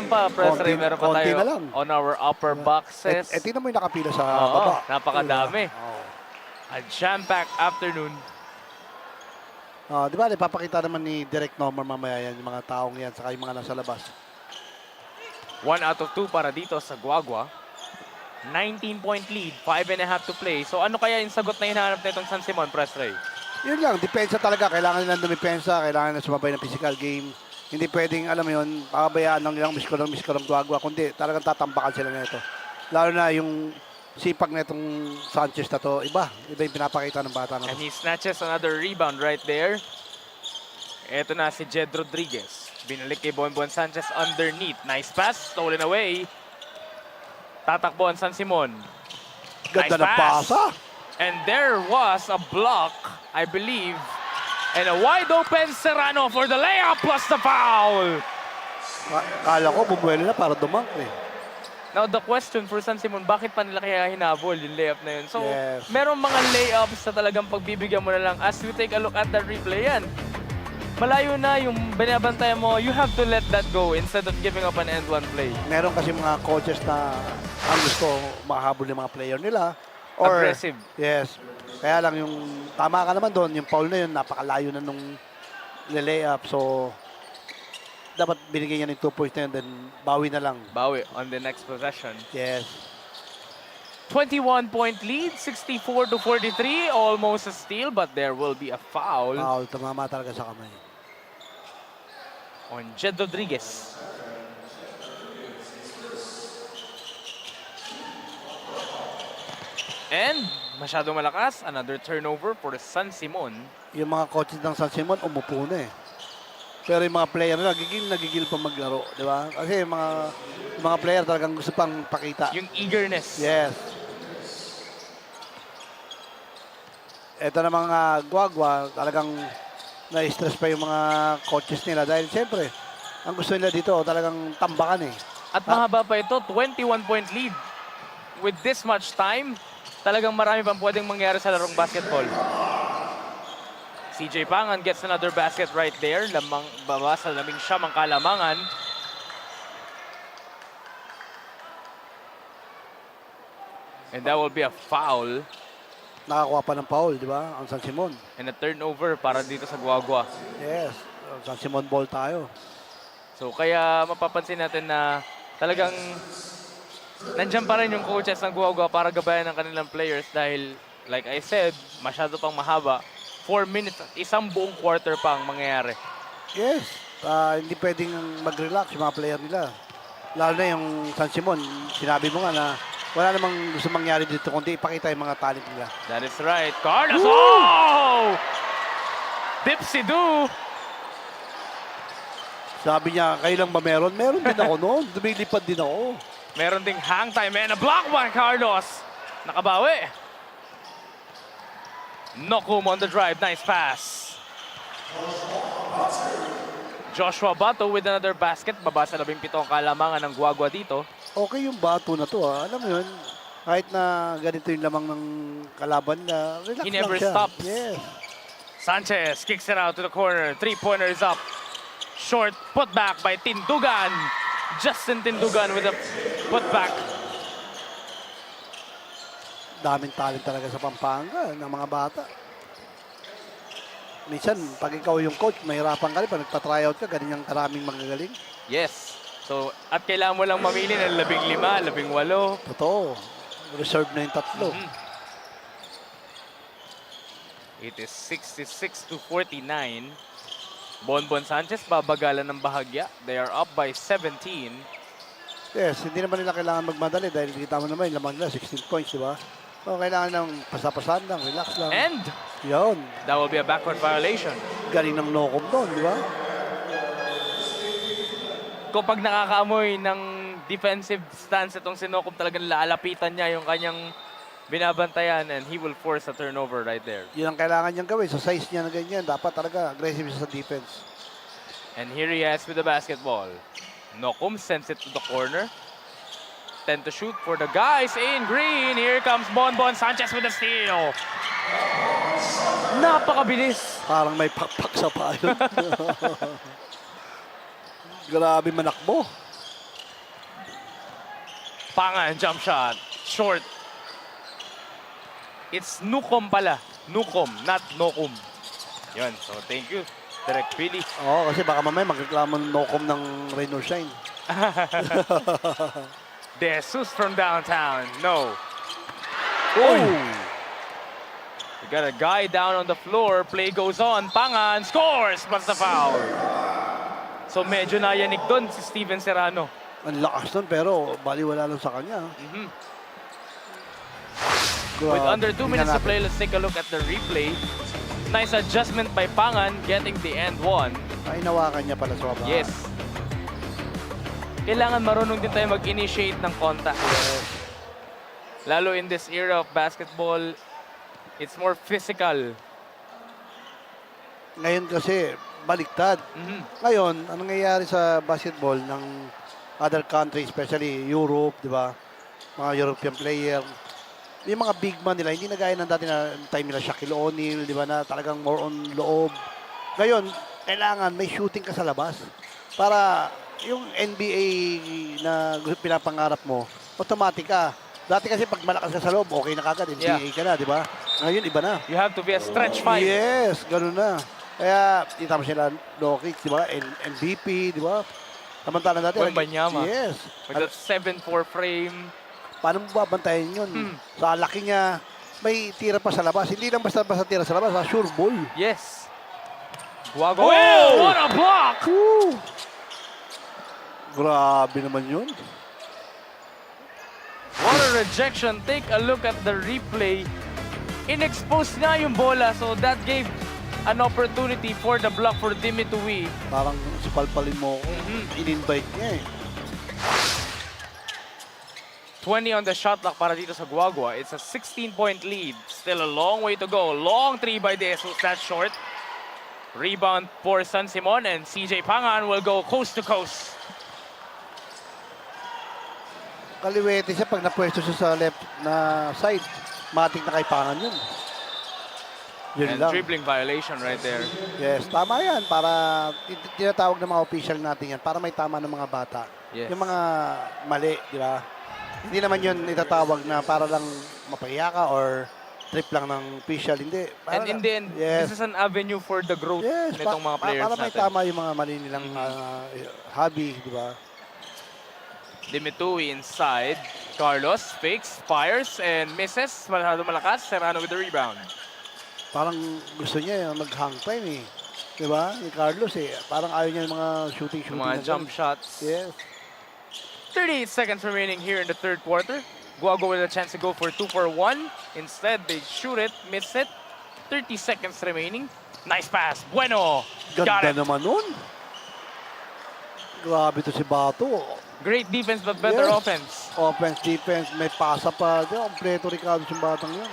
pa, Press Ray, meron pa konti tayo na lang. on our upper boxes. Tingnan mo yung nakapila sa Oo, baba. napakadami. Oo. A jam-packed afternoon. Di ba, ipapakita naman ni Direk Nomar mamaya yan, yung mga taong yan, saka yung mga nasa labas. 1 out of 2 para dito sa Guagua. 19-point lead, 5.5 to play. So ano kaya yung sagot na hinahanap na itong San Simon, Press Ray? Yun lang, depensa talaga. Kailangan nilang dumipensa, kailangan nilang sumabay ng physical game. Hindi pwedeng, alam mo yun, pakabayaan ng ilang miskor ng Guagua, kundi talagang tatambakan sila nito. Lalo na yung sipag na itong Sanchez na to, iba yung pinapakita ng bata na And to. he snatches another rebound right there. Ito na si Jed Rodriguez. Binalik kay Bonbon Sanchez underneath. Nice pass, stolen away. Tatakbo ang San Simon. Ganda Nice ng pass. pasa. And there was a block, I believe. And a wide open Serrano for the layup plus the foul. Kala ko, bumuelo na para dumunk eh. Now the question for San Simon, bakit pa nila kaya hinabol yung layup na yun? So, Yes. merong mga layups na talagang pagbibigyan mo na lang. As we take a look at the replay yan, malayo na yung binabantayan mo, you have to let that go instead of giving up an end-one play. Meron kasi mga coaches na ang gusto mahabol yung mga player nila. Or, Aggressive. Yes. Kaya lang yung tama ka naman doon, yung foul na yun, napakalayo na nung layup. So, dapat binigyan niya ng 2 points na yun, then bawi na lang. Bawi on the next possession. Yes. 21-point lead, 64-43, almost a steal, but there will be a foul Foul, tumama talaga sa kamay. on Jed Rodriguez. And masyado malakas. Another turnover for San Simon. Yung mga coaches ng San Simon, umupo na eh. Pero yung mga player nila, nagigil pa maglaro, di ba? Kasi yung mga player talagang gusto pang pakita. Yung eagerness. Yes. Ito na mga Guagua, talagang na-stress pa yung mga coaches nila dahil siyempre, ang gusto nila dito talagang tambakan eh. At mahaba pa ito, 21-point lead. With this much time, talagang marami pang pwedeng mangyari sa larong basketball. CJ Pangan gets another basket right there. Lamang baba sa laming siyam ang Kalamangan. And that will be a foul. Nakakuha pa ng foul, di ba? Ang San Simon. And a turnover para dito sa Guagua. Yes. San Simon ball tayo. So kaya mapapansin natin na talagang nandiyan pa rin yung coaches ng Guagua para gabayan ng kanilang players dahil like I said, masyado pang mahaba. 4 minutes, isang buong quarter pa ang mangyayari. Yes. Hindi pwedeng mag-relax yung mga player nila. Lalo na yung San Simon. Sinabi mo nga na wala namang gusto mangyari dito kundi ipakita yung mga talent nila. That is right. Carlos! Oh! Dipsy-do! Sabi niya, kayo lang ba meron? Meron din ako noon. Dumilipad din ako. Meron ding hang time and a block by Carlos. Nakabawi. Nokum on the drive. Nice pass. Joshua Bato with another basket. Baba sa 17 ang Kalamangan ng Guagua dito. Okay yung Bato na to. Alam mo yun, kahit na ganito yung lamang ng kalaban na, relax He lang never siya. stops. Yes. Sanchez kicks it out to the corner. 3-pointer is up. Short putback by Tindugan. Justin Tindugan with a putback. Daming talent talaga sa Pampanga ng mga bata. Minsan, pag ikaw yung coach, mahirapan ka rin. Pag nagpa-tryout ka, ganyan karaming magagaling. Yes. So, at kailangan mo lang mamili ng 15, 18. Totoo. Reserve na yung tatlo. It is 66-49. Bonbon Sanchez babagalan ng bahagya. They are up by 17. Yes, hindi naman nila kailangan magmadali dahil kita mo naman yung lamang nila, 16 points, di ba? So, kailangan ng pasapasan lang, relax lang. And yun. that will be a backward violation. Galing ng Nokom doon, di ba? Kapag nakakaamoy ng defensive stance itong si Nokom, talagang lalapitan niya yung kanyang binabantayan and he will force a turnover right there. Yun ang kailangan niyang gawin. Sa size niya na ganyan, dapat talaga aggressive siya sa defense. And here he is with the basketball. Nokom sends it to the corner. 10 to shoot for the guys in green. Here comes Bonbon Sanchez with the steal. Napakabilis. Parang may pakpak sa payo. Grabe manakbo. Pangan, jump shot. Short. It's Nukom pala. Nukom, not Nokum. Yun, so thank you, Direk Pili. Oo, kasi baka mamaya magreklamo ng Nokom ng Rain or Shine. De Jesus from downtown. No. Oh! We got a guy down on the floor. Play goes on. Pangan scores, but the foul. So medyo nayanig doon si Steven Serrano. Ang lakas nun, pero baliwala lang sa kanya. With under 2 minutes to play, let's take a look at the replay. Nice adjustment by Pangan, getting the end one. Ay, nawakan niya pala sa baba. Yes. Kailangan marunong din tayo mag-initiate ng contact. Lalo in this era of basketball, it's more physical. Ngayon kasi, baliktad. Ngayon, anong nangyayari sa basketball ng other countries, especially Europe, di ba? Mga European player. Yung mga big man nila, hindi na gaya ng dati na time nila Shaquille O'Neal, di ba, na talagang more on loob. Ngayon, kailangan may shooting ka sa labas para yung NBA na pinapangarap mo, automatic ka. Dati kasi pag malakas ka sa loob, okay na kagad, NBA ka na, di ba? Ngayon, iba na. You have to be a stretch five. Yes, ganun na. Kaya, kita mo sila, Lokic, di ba? MVP, di ba? Samantala natin. Wembanyama. Yes. With that 7'4 frame. Paano mo babantayan yun? Sa laki niya, may tira pa sa labas. Hindi lang basta-basta tira sa labas, sure ball. Yes. Guago. Oh! What a block! Grabe naman yun. What a rejection. Take a look at the replay. In-expose nga yung bola, so that gave an opportunity for the block for Dimitui. Parang sipalpalin mo ko. In-invite niya eh. 20 on the shot clock para dito sa Guagua. It's a 16-point lead. Still a long way to go. Long three by De Jesus. That's short. Rebound for San Simon, and CJ Pangan will go coast to coast. Kaliwete siya pag napwesto siya sa left na side. Matik na kay Pangan yun. Yun And lang. dribbling violation right there. Yes, tama yan. Para tinatawag ng mga official natin yan. Para may tama ng mga bata. Yes. Yung mga mali, di ba? Hindi naman yun itatawag na para lang mapahiya ka or trip lang ng official. Hindi. And in the end, this is an avenue for the growth nitong mga players para may natin. tama yung mga mali nilang hobby, di ba? Dimitui inside. Carlos fakes, fires, and misses. Masyado malakas. Serrano with the rebound. Parang gusto niya yung mag-hang time eh. Di ba? Ni Carlos eh. Parang ayaw niya yung mga shooting Mga na jump ganun. shots. Yes. 38 seconds remaining here in the third quarter. Guago with a chance to go for 2 for 1. Instead, they shoot it, miss it. 30 seconds remaining. Nice pass. Bueno. Got Ganda it. naman nun. Grabe to si Bato. Great defense but better Yes. offense. Offense, defense, may pasa pa. Di, kompleto Ricardo yung batang yun.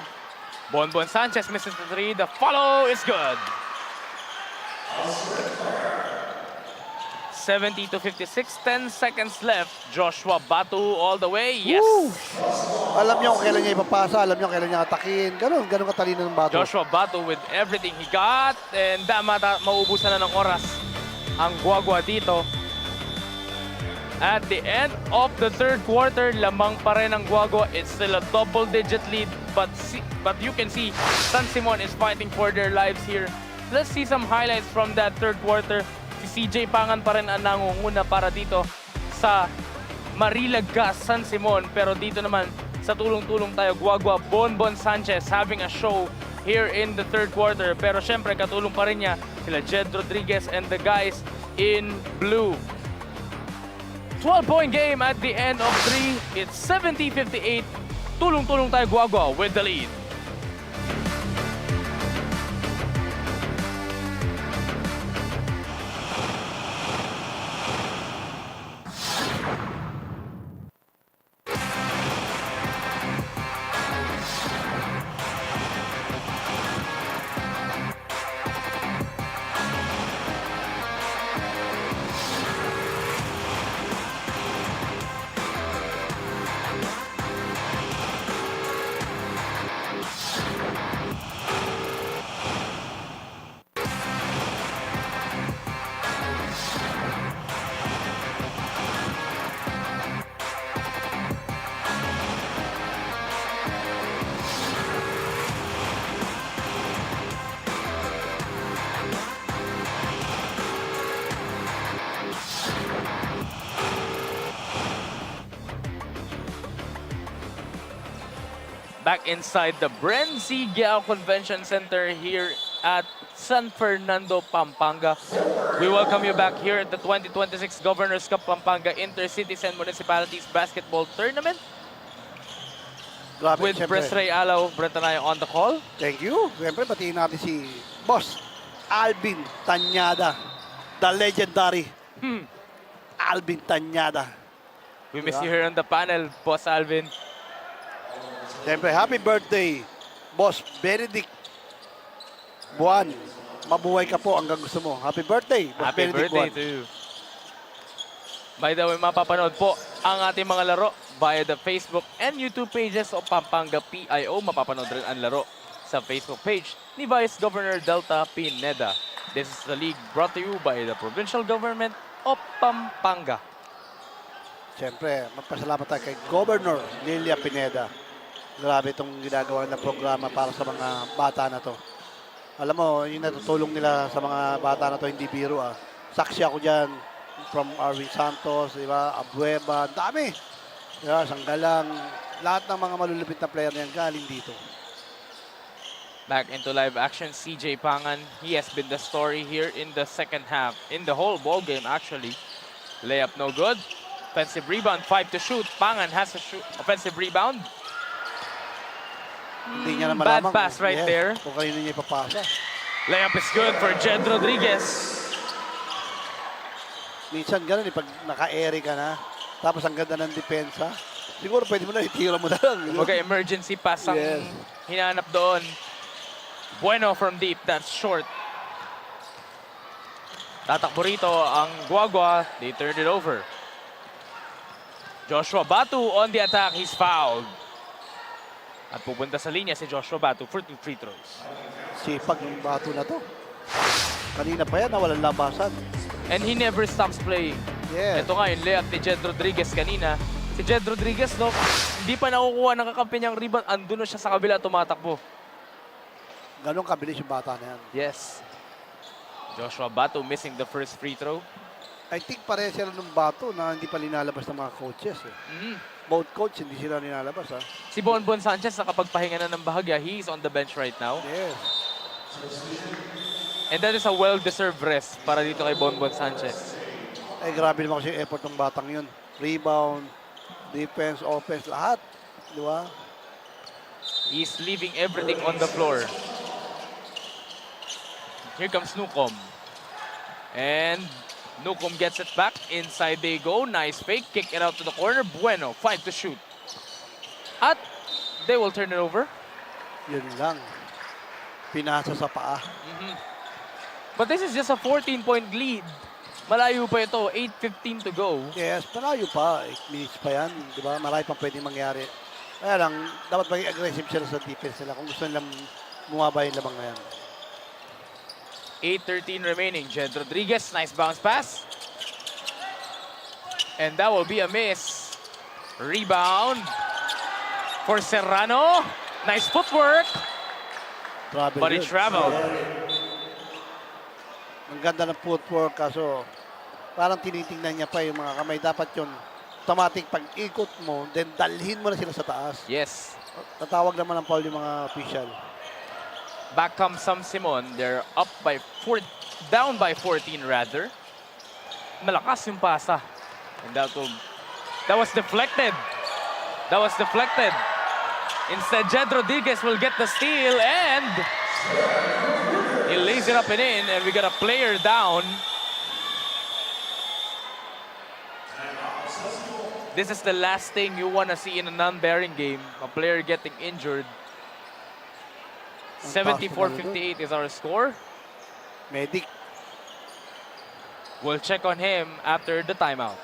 Bonbon Sanchez misses the 3. The follow is good. 70 to 56. 10 seconds left. Joshua Batu all the way. Yes. Woo! Alam niya kung kailan niya ipapasa. Alam niya kung kailan niya atakin. Ganun katalino ng Bato. Joshua Batu with everything he got. And maubusan na ng oras ang Guagua dito. At the end of the third quarter, lamang pa rin ang Guagua. It's still a double-digit lead, but you can see San Simon is fighting for their lives here. Let's see some highlights from that third quarter. Si CJ Pangan pa rin ang nangunguna para dito sa Marilagas, San Simon. Pero dito naman, sa tulong-tulong tayo, Guagua, Bonbon Sanchez having a show here in the third quarter. Pero syempre, katulong pa rin niya sila Jed Rodriguez and the guys in blue. 12-point game at the end of 3. It's 70-58. Tulong-tulong tayo Guagua with the lead. Back inside the Brenzy Giao Convention Center here at San Fernando, Pampanga. We welcome you back here at the 2026 Governors Cup Pampanga Intercities and Municipalities Basketball Tournament. Grabe, With siyempre. Pres Ray Alaw, Bretanayo on the call. Thank you. Siyempre, batiin natin si Boss Alvin Tanyada. The legendary Alvin Tanyada. We miss you here on the panel, Boss Alvin. Siyempre, happy birthday, Boss Benedict Buwan. Mabuhay ka po hanggang gusto mo. Happy birthday, Boss Happy Benedict birthday Buwan. to you. By the way, mapapanood po ang ating mga laro via the Facebook and YouTube pages of Pampanga PIO. Mapapanood rin ang laro sa Facebook page ni Vice Governor Delta Pineda. This is the league brought to you by the provincial government of Pampanga. Siyempre, magpasalamat tayo kay Governor Lilia Pineda. Grabe itong ginagawa ng programa para sa mga bata na to. Alam mo, yung natutulong nila sa mga bata na to, hindi biro ah. Saksi ako dyan, from Arvin Santos, di ba? Abueva, dami. Diba? Sanggalang, lahat ng mga malulupit na player na yan galing dito. Back into live action, CJ Pangan. He has been the story here in the second half. In the whole ball game, actually. Layup no good. Offensive rebound, 5 to shoot. Pangan has a offensive rebound. Hindi niya na Bad malamang. pass right there. Kung kanino niya ipapasa. Layup is good for Jed Rodriguez. Minsan ganun pag naka-airy ka na, tapos ang ganda ng depensa, siguro pwede mo na itira mo na lang. Kumbaga emergency pass ang Yes. hinanap doon. Bueno from deep, that's short. Tatakbo rito ang Guagua, they turned it over. Joshua Batu on the attack, he's fouled. At pupunta sa linya si Joshua Batu for 2 free throws. Sipag ng Bato na to. Kanina pa yan, nawalan labasan. And he never stops playing. Yes. Ito nga yung layup ni Jed Rodriguez kanina. Si Jed Rodriguez, no, hindi pa nakukuha ng kakampi niyang rebound. Andun na siya sa kabila, tumatakbo. Ganun kabilis yung bata na yan. Yes. Joshua Batu missing the first free throw. I think pareha sila ng Bato na hindi pa linalabas ng mga coaches. Both coach, hindi sila linalabas. Si Bonbon Sanchez nakapagpahinga na ng bahagya. He's on the bench right now. Yes. And that is a well-deserved rest para dito kay Bonbon Sanchez. Eh, grabe naman kasi yung effort ng batang yun. Rebound, defense, offense, lahat. Di ba? He's leaving everything on the floor. Here comes Nukom. And Nukom gets it back. Inside they go. Nice fake. Kick it out to the corner. Bueno, 5 to shoot. At they will turn it over. Yun lang. Pinasa sa paa. But this is just a 14-point lead. Malayo pa ito. 8:15 to go. Yes, malayo pa. 8 minutes pa yan. Di ba? Marami pang pwedeng mangyari. Kaya lang, dapat maging aggressive sila sa defense nila kung gusto nilang bumaba yung lamang na yan. 8:13 remaining. Jed Rodriguez, nice bounce pass. And that will be a miss. Rebound for Serrano. Nice footwork. But it traveled. Ang ganda ng footwork kaso parang tinitingnan niya pa yung mga kamay. Dapat yun, automatic pag ikot mo, then dalhin mo na sila sa taas. Yes. Tatawag naman ang foul yung mga official. Back comes Sam Simon. They're up by down by 14 rather. Malakas yung pasa. And that was deflected. That was deflected. Instead, Jed Rodriguez will get the steal and he lays it up and in, and we got a player down. This is the last thing you want to see in a non-bearing game. A player getting injured. 74-58 is our score. Medic. We'll check on him after the timeout.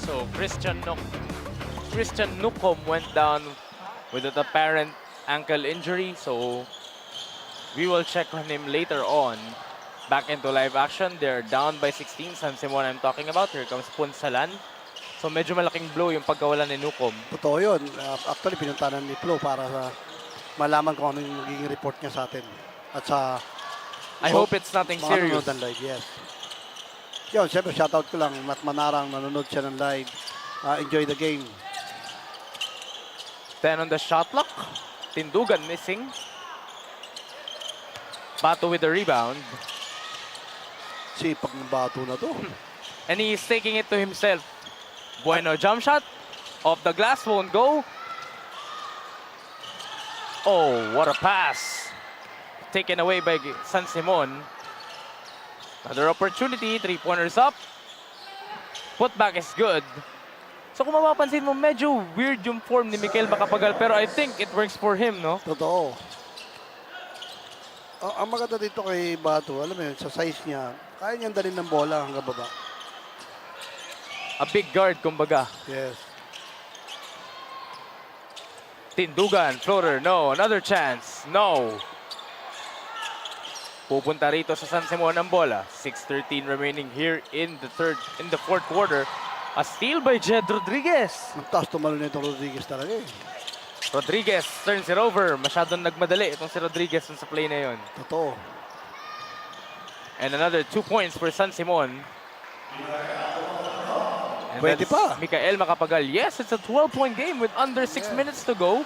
So Christian Nukom went down with an apparent ankle injury. So we will check on him later on. Back into live action. They're down by 16. San Simon I'm talking about. Here comes Punsalan. So medyo malaking blow yung pagkawala ni Nukom. Totoo yun. Actually, pinuntanan ni Flo para sa malaman kung ano yung magiging report niya sa atin. At sa... I hope it's nothing serious. Manonood ng live, yes. Yun, siyempre, shoutout ko lang. Matt Manarang, nanonood siya ng live. Enjoy the game. 10 on the shot clock. Tindugan missing. Bato with the rebound. Sipag ng Bato na to. And he's taking it to himself. Bueno, jump shot. Off the glass, won't go. Oh, what a pass. Taken away by San Simon. Another opportunity, 3-pointers up. Putback is good. So kung mapapansin mo, medyo weird yung form ni Mikael Macapagal, pero I think it works for him, no? Totoo. Ang maganda dito kay Batu, alam mo yun, sa size niya, kaya niyang dalhin ng bola hanggang baba. A big guard, kumbaga. Yes. Tindugan, floater, no. Another chance, no. Pupunta rito sa San Simon ang bola. 6:13 remaining here in the fourth quarter. A steal by Jed Rodriguez. Ang taas tumalo na itong Rodriguez talaga eh. Rodriguez turns it over. Masyadong nagmadali itong si Rodriguez sa play na yon. Totoo. And another 2 points for San Simon. And Pwede that's pa. Mikael Macapagal. Yes, it's a 12-point game with under 6 minutes to go.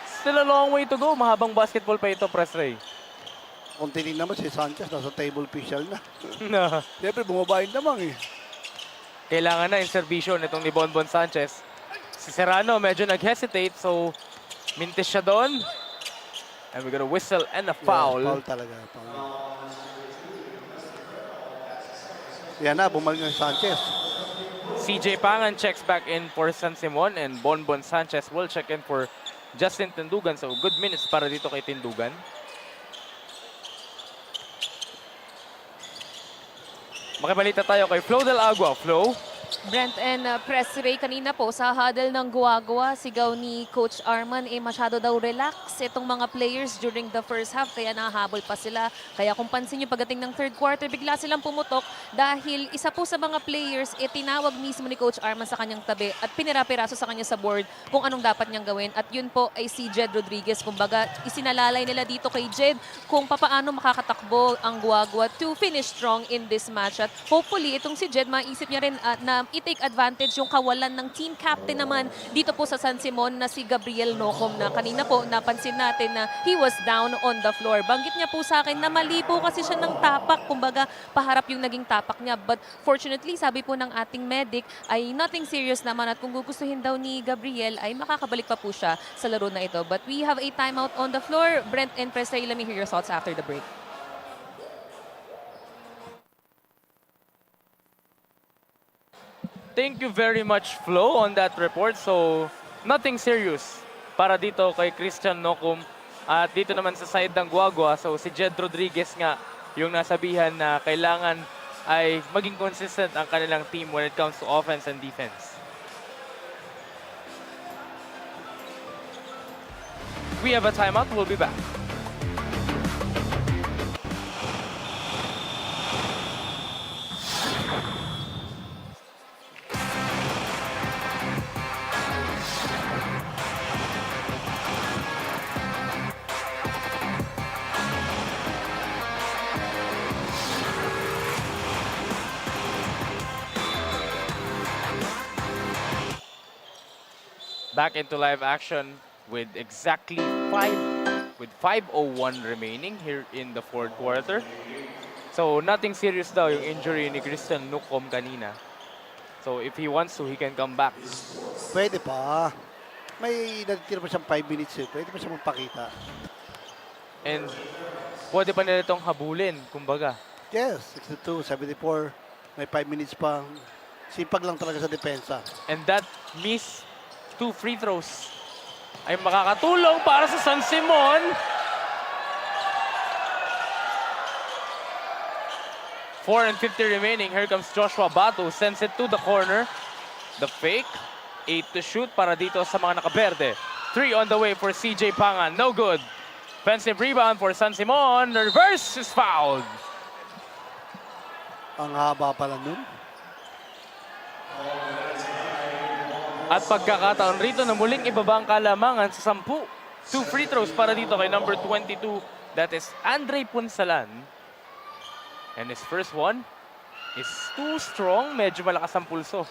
Still a long way to go. Mahabang basketball pa ito, Press Ray. Kung tinignan naman si Sanchez, nasa table official na. Na. Siyempre, bumabahin naman eh. Kailangan na yung servisyo nitong ni Bonbon Sanchez. Si Serrano medyo nag-hesitate, so mintis siya doon. And we're gonna whistle and a foul. Yeah, foul talaga. Foul. Yan na, bumalik ng Sanchez. CJ Pangan checks back in for San Simon and Bonbon Sanchez will check in for Justin Tindugan. So good minutes para dito kay Tindugan. Makibalita tayo kay Flo Del Agua. Flo? Brent and Press Ray, kanina po sa huddle ng Guagua, sigaw ni Coach Arman, masyado daw relax itong mga players during the first half, kaya nahahabol pa sila. Kaya kung pansin nyo pagdating ng third quarter, bigla silang pumutok dahil isa po sa mga players, tinawag mismo ni Coach Arman sa kanyang tabi at pinirapiraso sa kanya sa board kung anong dapat niyang gawin. At yun po ay si Jed Rodriguez. Kumbaga, isinalalay nila dito kay Jed kung papaano makakatakbo ang Guagua to finish strong in this match. At hopefully, itong si Jed, maisip niya rin na i-take advantage yung kawalan ng team captain naman dito po sa San Simon na si Gabriel Nocom na kanina po napansin natin na he was down on the floor. Banggit niya po sa akin na mali po kasi siya ng tapak. Kumbaga, paharap yung naging tapak niya. But fortunately, sabi po ng ating medic ay nothing serious naman at kung gugustuhin daw ni Gabriel ay makakabalik pa po siya sa laro na ito. But we have a timeout on the floor. Brent and Press Ray, let me hear your thoughts after the break. Thank you very much, Flo, on that report. So, nothing serious para dito kay Christian Nocum. At dito naman sa side ng Guagua, so si Jed Rodriguez nga yung nasabihan na kailangan ay maging consistent ang kanilang team when it comes to offense and defense. We have a timeout. We'll be back. Back into live action with exactly 5:01 remaining here in the fourth quarter. So nothing serious daw yung injury ni Christian Nocum kanina. So if he wants to, he can come back. Pwede pa. May natitira pa siyang 5 minutes eh. Pwede pa siya magpakita. And pwede pa nila itong habulin, kumbaga. Yes, 62, 74. May 5 minutes pa. Sipag lang talaga sa depensa. And that miss 2 free throws ay makakatulong para sa San Simon. 4:50 remaining. Here comes Joshua Batu. Sends it to the corner. The fake. 8 to shoot para dito sa mga nakaberde. 3 on the way for CJ Pangan. No good. Offensive rebound for San Simon. Reverse is fouled. Ang haba pala nun. At pagkakataon rito na muling ibaba ang kalamangan sa 10. 2 free throws para dito kay number 22. That is Andre Punsalan. And his first one is too strong. Medyo malakas ang pulso.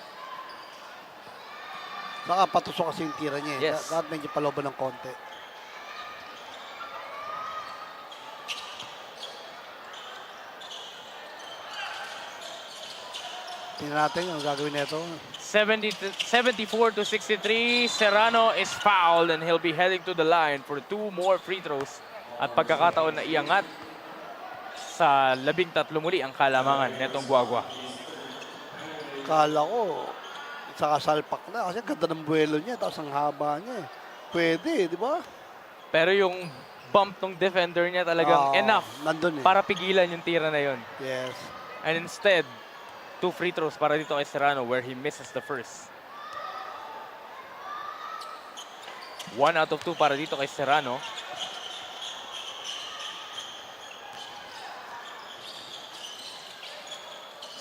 Saka patusok kasi yung tira niya. Yes. Dapat medyo paloban ng konti. Tingnan natin ang gagawin nito. 74 to 63. Serrano is fouled and he'll be heading to the line for 2 more free throws. At pagkakataon na iangat sa 13 muli ang kalamangan netong Guagua. Kala ko, saka salpak na. Kasi ang ganda ng buwelo niya, tapos ang haba niya. Pwede, di ba? Pero yung bump ng defender niya talagang enough nandun para pigilan yung tira na yun. Yes. And instead, 2 free throws para dito kay Serrano where he misses the first. 1 out of 2 para dito kay Serrano.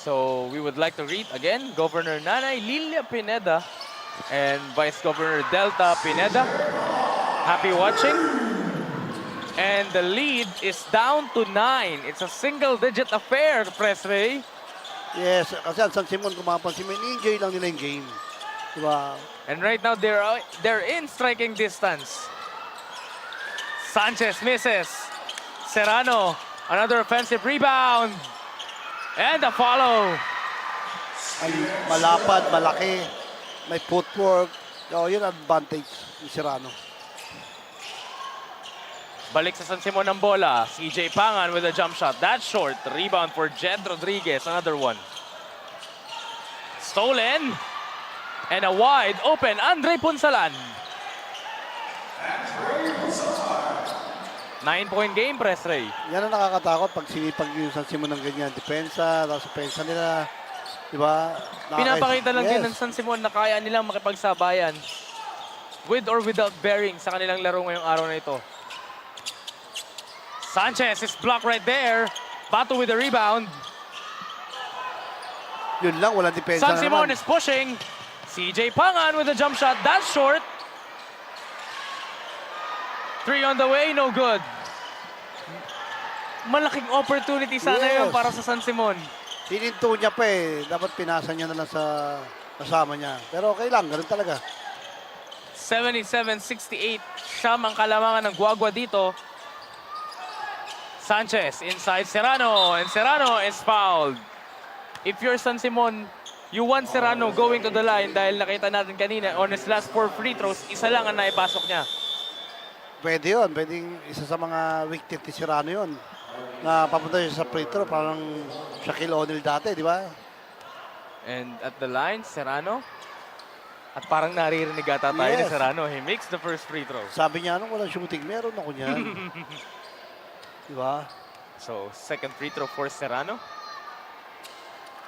So we would like to read again Governor Nanay Lilia Pineda and Vice Governor Delta Pineda. Happy watching. And the lead is down to 9. It's a single-digit affair, Presray. Yes, kasi ang San Simon, kung mapapansin mo, enjoy lang nila yung game. Diba? And right now, they're in striking distance. Sanchez misses. Serrano, another offensive rebound. And a follow. Malapad, malaki, may footwork. Yun ang advantage ni Serrano. Balik sa San Simon ng bola. CJ Pangan with a jump shot. That's short. Rebound for Jed Rodriguez. Another one. Stolen. And a wide open Andre Punsalan. 9-point game, Presray. Yan ang nakakatakot pag sinipag yung San Simon ng ganyan. Depensa, tapos pensa nila. Diba? Pinapakita lang din ng San Simon na kaya nilang makipagsabayan with or without bearing sa kanilang laro ngayong araw na ito. Sanchez is blocked right there. Bato with the rebound. Yun lang, walang depensa San na Simon naman. is pushing. CJ Pangan with a jump shot. That's short. 3 on the way, no good. Malaking opportunity sana yun para sa San Simon. Hininto niya pa eh. Dapat pinasa niya na lang sa kasama niya. Pero okay lang, ganun talaga. 77-68. Siyam ang kalamangan ng Guagua dito. Sanchez inside Serrano, and Serrano is fouled. If you're San Simon, you want Serrano going to the line dahil nakita natin kanina on his last 4 free throws, isa lang ang naipasok niya. Pwede yun. Pwedeng isa sa mga weak tip ni Serrano yun. Na papunta siya sa free throw, parang Shaquille O'Neal dati, di ba? And at the line, Serrano. At parang naririnig ata tayo ni Serrano. He makes the first free throw. Sabi niya, anong walang shooting? Meron ako niyan. Di ba? So, second free throw for Serrano.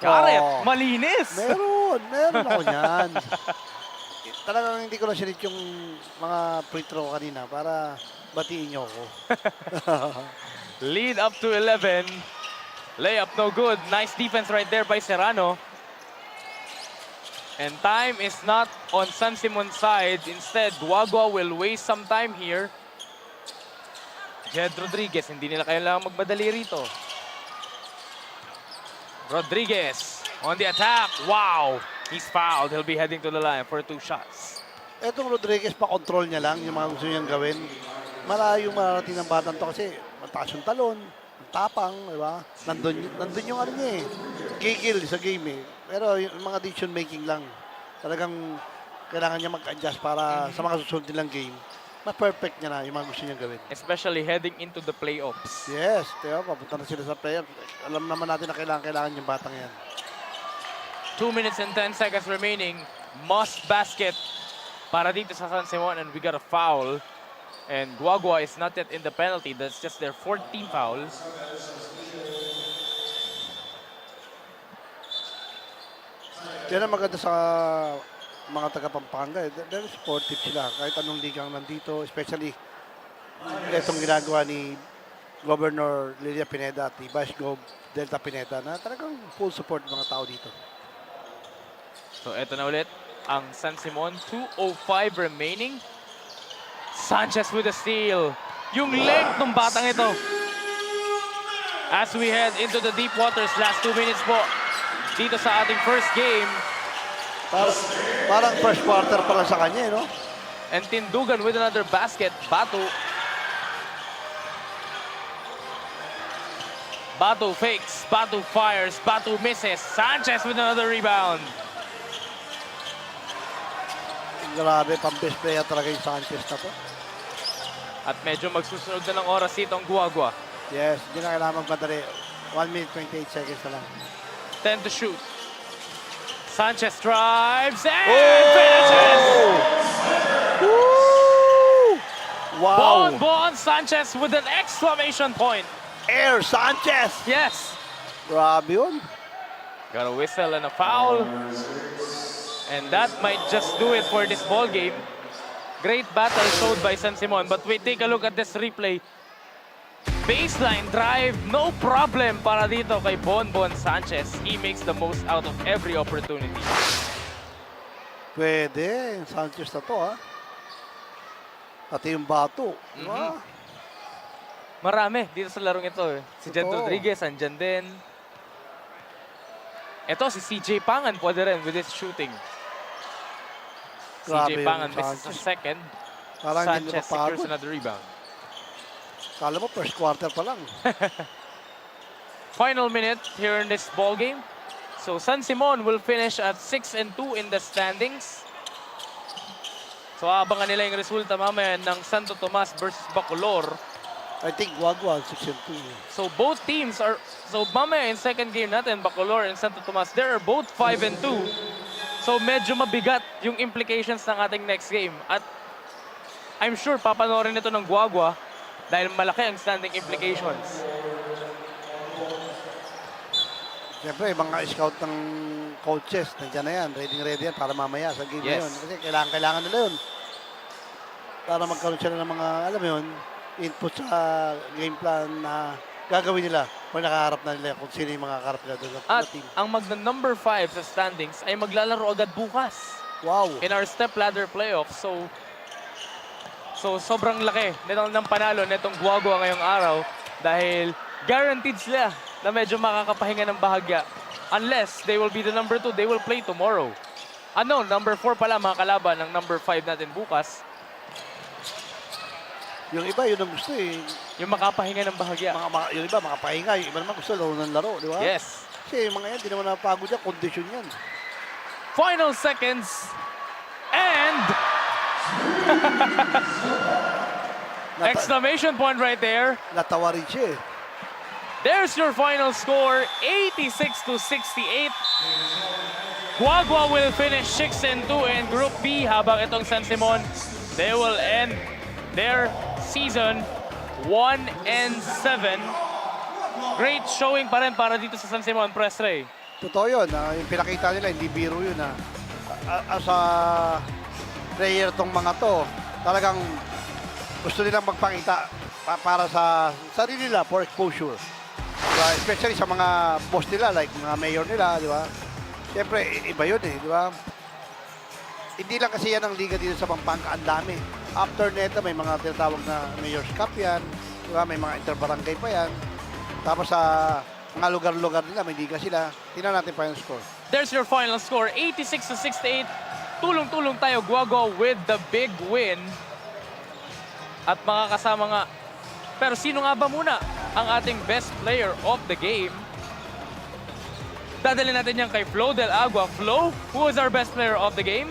Karet, malinis! Meron ako niyan. Talagang hindi ko na sinit yung mga free throw kanina para batiin niyo ako. Lead up to 11. Layup no good. Nice defense right there by Serrano. And time is not on San Simon's side. Instead, Guagua will waste some time here. Jed Rodriguez, hindi nila kailangang magmadali rito. Rodriguez on the attack. Wow! He's fouled. He'll be heading to the line for 2 shots. Etong Rodriguez, pa-control niya lang yung mga gusto niyang gawin. Malayo mararating ng batang to kasi mataas yung talon, tapang, di ba? Nandun yung ano niya eh. Gigil sa game eh. Pero yung mga decision making lang. Talagang kailangan niya mag-adjust para sa mga susunod nilang game. Ma-perfect niya na yung mga gusto niyang gawin. Especially heading into the playoffs. Yes, diba? Papunta na sila sa playoffs. Alam naman natin na kailangan yung batang yan. 2 minutes and 10 seconds remaining. Must basket para dito sa San Simon, and we got a foul. And Guagua is not yet in the penalty. That's just their 14th fouls. Yan ang maganda sa mga taga-Pampanga. Very supportive sila. Kahit anong ligang nandito, especially itong ginagawa ni Governor Lilia Pineda at ni Vice Gov Delta Pineda na talagang full support ng mga tao dito. So eto na ulit ang San Simon. 2:05 remaining. Sanchez with a steal. Yung length ng batang ito. As we head into the deep waters, last 2 minutes po dito sa ating first game. Parang first quarter pa lang sa kanya, no? And Tindugan with another basket. Batu fakes, Batu fires, Batu misses. Sanchez with another rebound. Grabe, pang-best player talaga yung Sanchez na to. At medyo magsusunod na ng oras dito ang Guagua. Yes, hindi na kailangan magmadali. 1 minute, 28 seconds na lang. 10 to shoot. Sanchez drives and finishes! Wow! Bonbon Sanchez with an exclamation point. Air Sanchez! Yes. Grabe yun. Got a whistle and a foul. And that might just do it for this ball game. Great battle showed by San Simon. But we take a look at this replay. Baseline drive, no problem para dito kay Bonbon Sanchez. He makes the most out of every opportunity. Pwede. Sanchez na to, ha? Pati yung bato. Diba? Marami dito sa larong ito. Si Jen Totoo. Rodriguez, andyan din. Ito, si CJ Pangan pwede rin with his shooting. Grabe CJ yung Pangan misses a Sanchez. second. Parang hindi Sanchez napapagod. secures another rebound. Kala mo, first quarter pa lang. Final minute here in this ball game. So San Simon will finish at 6-2 in the standings. So abangan nila yung resulta mamaya ng Santo Tomas versus Bacolor. I think Wagwan, 6-2. So both teams are, so mamaya in second game natin, Bacolor and Santo Tomas, they are both 5-2. So medyo mabigat yung implications ng ating next game. At I'm sure papanoorin ito ng Guagua dahil malaki ang standing implications. Siyempre, mga scout ng coaches, nandiyan na yan, ready yan para mamaya sa game na Yes. yun. Kasi kailangan nila yun. Para magkaroon sila ng mga, alam mo yun, input sa game plan na gagawin nila pag nakaharap na nila kung sino yung mga kaharap nila doon At na team. ang number 5 sa standings ay maglalaro agad bukas. Wow! In our step ladder playoff. So sobrang laki ng panalo nitong Guagua ngayong araw dahil guaranteed sila na medyo makakapahinga ng bahagya. Unless they will be the number 2, they will play tomorrow. Ano, number 4 pala mga kalaban ng number 5 natin bukas. Yung iba, yun ang gusto eh. Yung makapahinga ng bahagya. Yung iba, makapahinga. Yung iba naman gusto laro ng laro, di ba? Yes. Kasi yung mga yan, di naman napagod yan. Kondisyon yan. Final seconds. And exclamation point right there. Natawa rin siya eh. There's your final score, 86-68. Guagua will finish 6-2 in Group B, habang itong San Simon, they will end their season 1-7. Great showing pa rin para dito sa San Simon, Presre. Totoo yun. Yung pinakita nila, hindi biro yun. As a player tong mga to, talagang gusto nilang magpakita para sa sarili nila for exposure. Diba? Especially sa mga boss nila, like mga mayor nila, di ba? Siyempre, iba yun eh, di ba? Hindi lang kasi yan ang liga dito sa Pampanga, ang dami. After neto, may mga tinatawag na Mayor's Cup yan, di ba? May mga interbarangay pa yan. Tapos sa mga lugar-lugar nila, may liga sila. Tingnan natin pa yung score. There's your final score, 86-68. Tulong-tulong tayo, Guagua with the big win. At mga kasama nga. Pero sino nga ba muna ang ating best player of the game? Dadalhin natin yan kay Flo Del Agua. Flo, who is our best player of the game?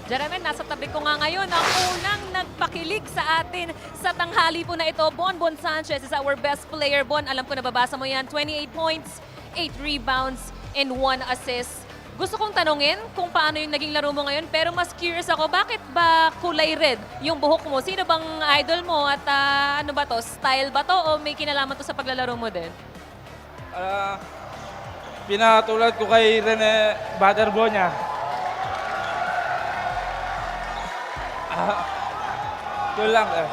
Jeremy, nasa tabi ko nga ngayon ang unang nagpakilig sa atin sa tanghali po na ito. Bonbon Sanchez is our best player. Bon, alam ko nababasa mo yan. 28 points, 8 rebounds, and 1 assist. Gusto kong tanungin kung paano yung naging laro mo ngayon, pero mas curious ako, bakit ba kulay red yung buhok mo? Sino bang idol mo at ano ba to? Style ba to o may kinalaman to sa paglalaro mo din? Pinatulad ko kay Rene Butterbonia. Yun lang eh.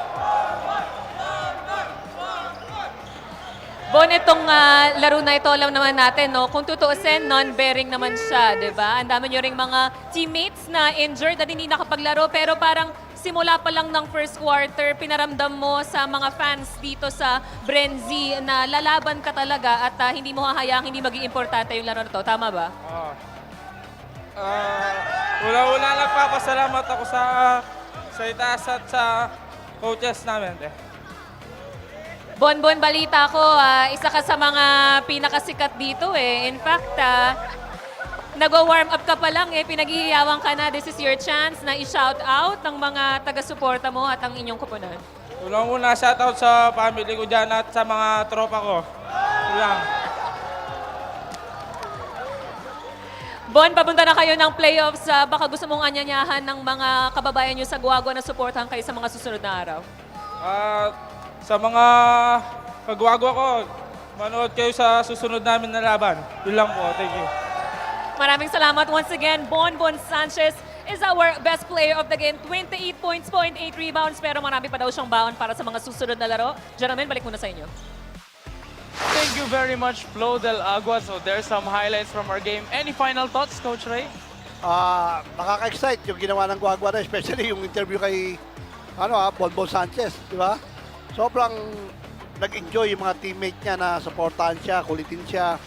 Bon, itong laro na ito, alam naman natin, no? Kung tutuusin, non-bearing naman siya, di ba? Ang dami nyo ring mga teammates na injured at hindi nakapaglaro, pero parang simula pa lang ng first quarter, pinaramdam mo sa mga fans dito sa Brenzy na lalaban ka talaga at hindi mo hahayaang hindi maging importante yung laro na to. Tama ba? Una-una nagpapasalamat ako sa itaas at sa coaches namin. Bonbon, balita ko, isa ka sa mga pinakasikat dito eh. In fact, nag-warm up ka pa lang eh, pinaghihiyawan ka na. This is your chance na i-shout out ng mga taga-suporta mo at ang inyong kupunan. Unang-una, shout out sa family ko dyan at sa mga tropa ko. Yun lang. Bon, papunta na kayo ng playoffs. Baka gusto mong anyanyahan ng mga kababayan nyo sa Guagua na supportahan kayo sa mga susunod na araw. Sa mga kagwagwa ko, manood kayo sa susunod namin na laban. Yun lang po. Thank you. Maraming salamat once again. Bon Sanchez is our best player of the game. 28 points, 0.8 rebounds, pero marami pa daw siyang baon para sa mga susunod na laro. Gentlemen, balik muna sa inyo. Thank you very much, Flo Del Agua. So there's some highlights from our game. Any final thoughts, Coach Ray? Nakaka-excite yung ginawa ng Guagua, especially yung interview kay Bonbon Sanchez, di ba? Sobrang nag-enjoy yung mga teammate niya na supportahan siya, kulitin siya.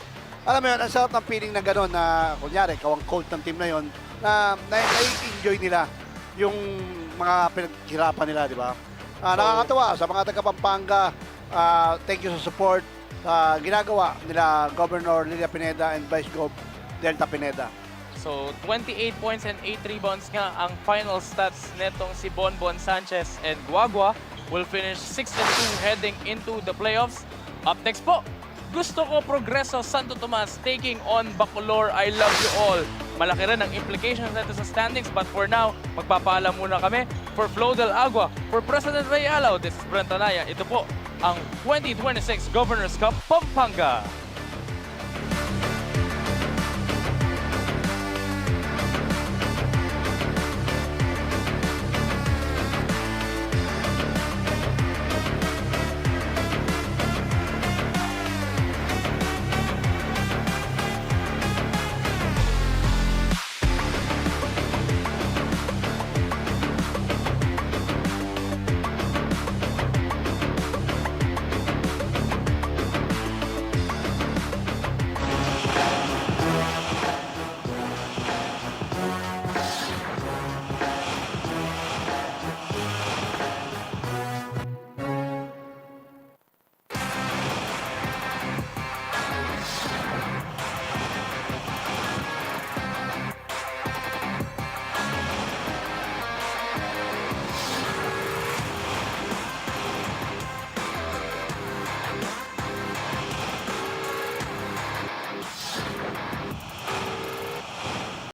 Alam mo yun, ang sarap ng feeling na gano'n na, kunyari, ikaw ang coach ng team na yon na na-enjoy nila yung mga pinaghirapan nila, di ba? Nakakatawa sa mga taga Pampanga. Thank you sa support sa ginagawa nila Governor Lilia Pineda and Vice Gov Delta Pineda. So 28 points and 8 rebounds nga ang final stats netong si Bonbon Sanchez, and Guagua will finish 6-2 heading into the playoffs. Up next po, Gusto Ko Progreso Santo Tomas taking on Bacolor I Love You All. Malaki rin ang implications nito sa standings, but for now, magpapaalam muna kami. For Flo Del Agua, for President Ray Alao, this is Brent Anaya. Ito po ang 2026 Governors Cup Pampanga.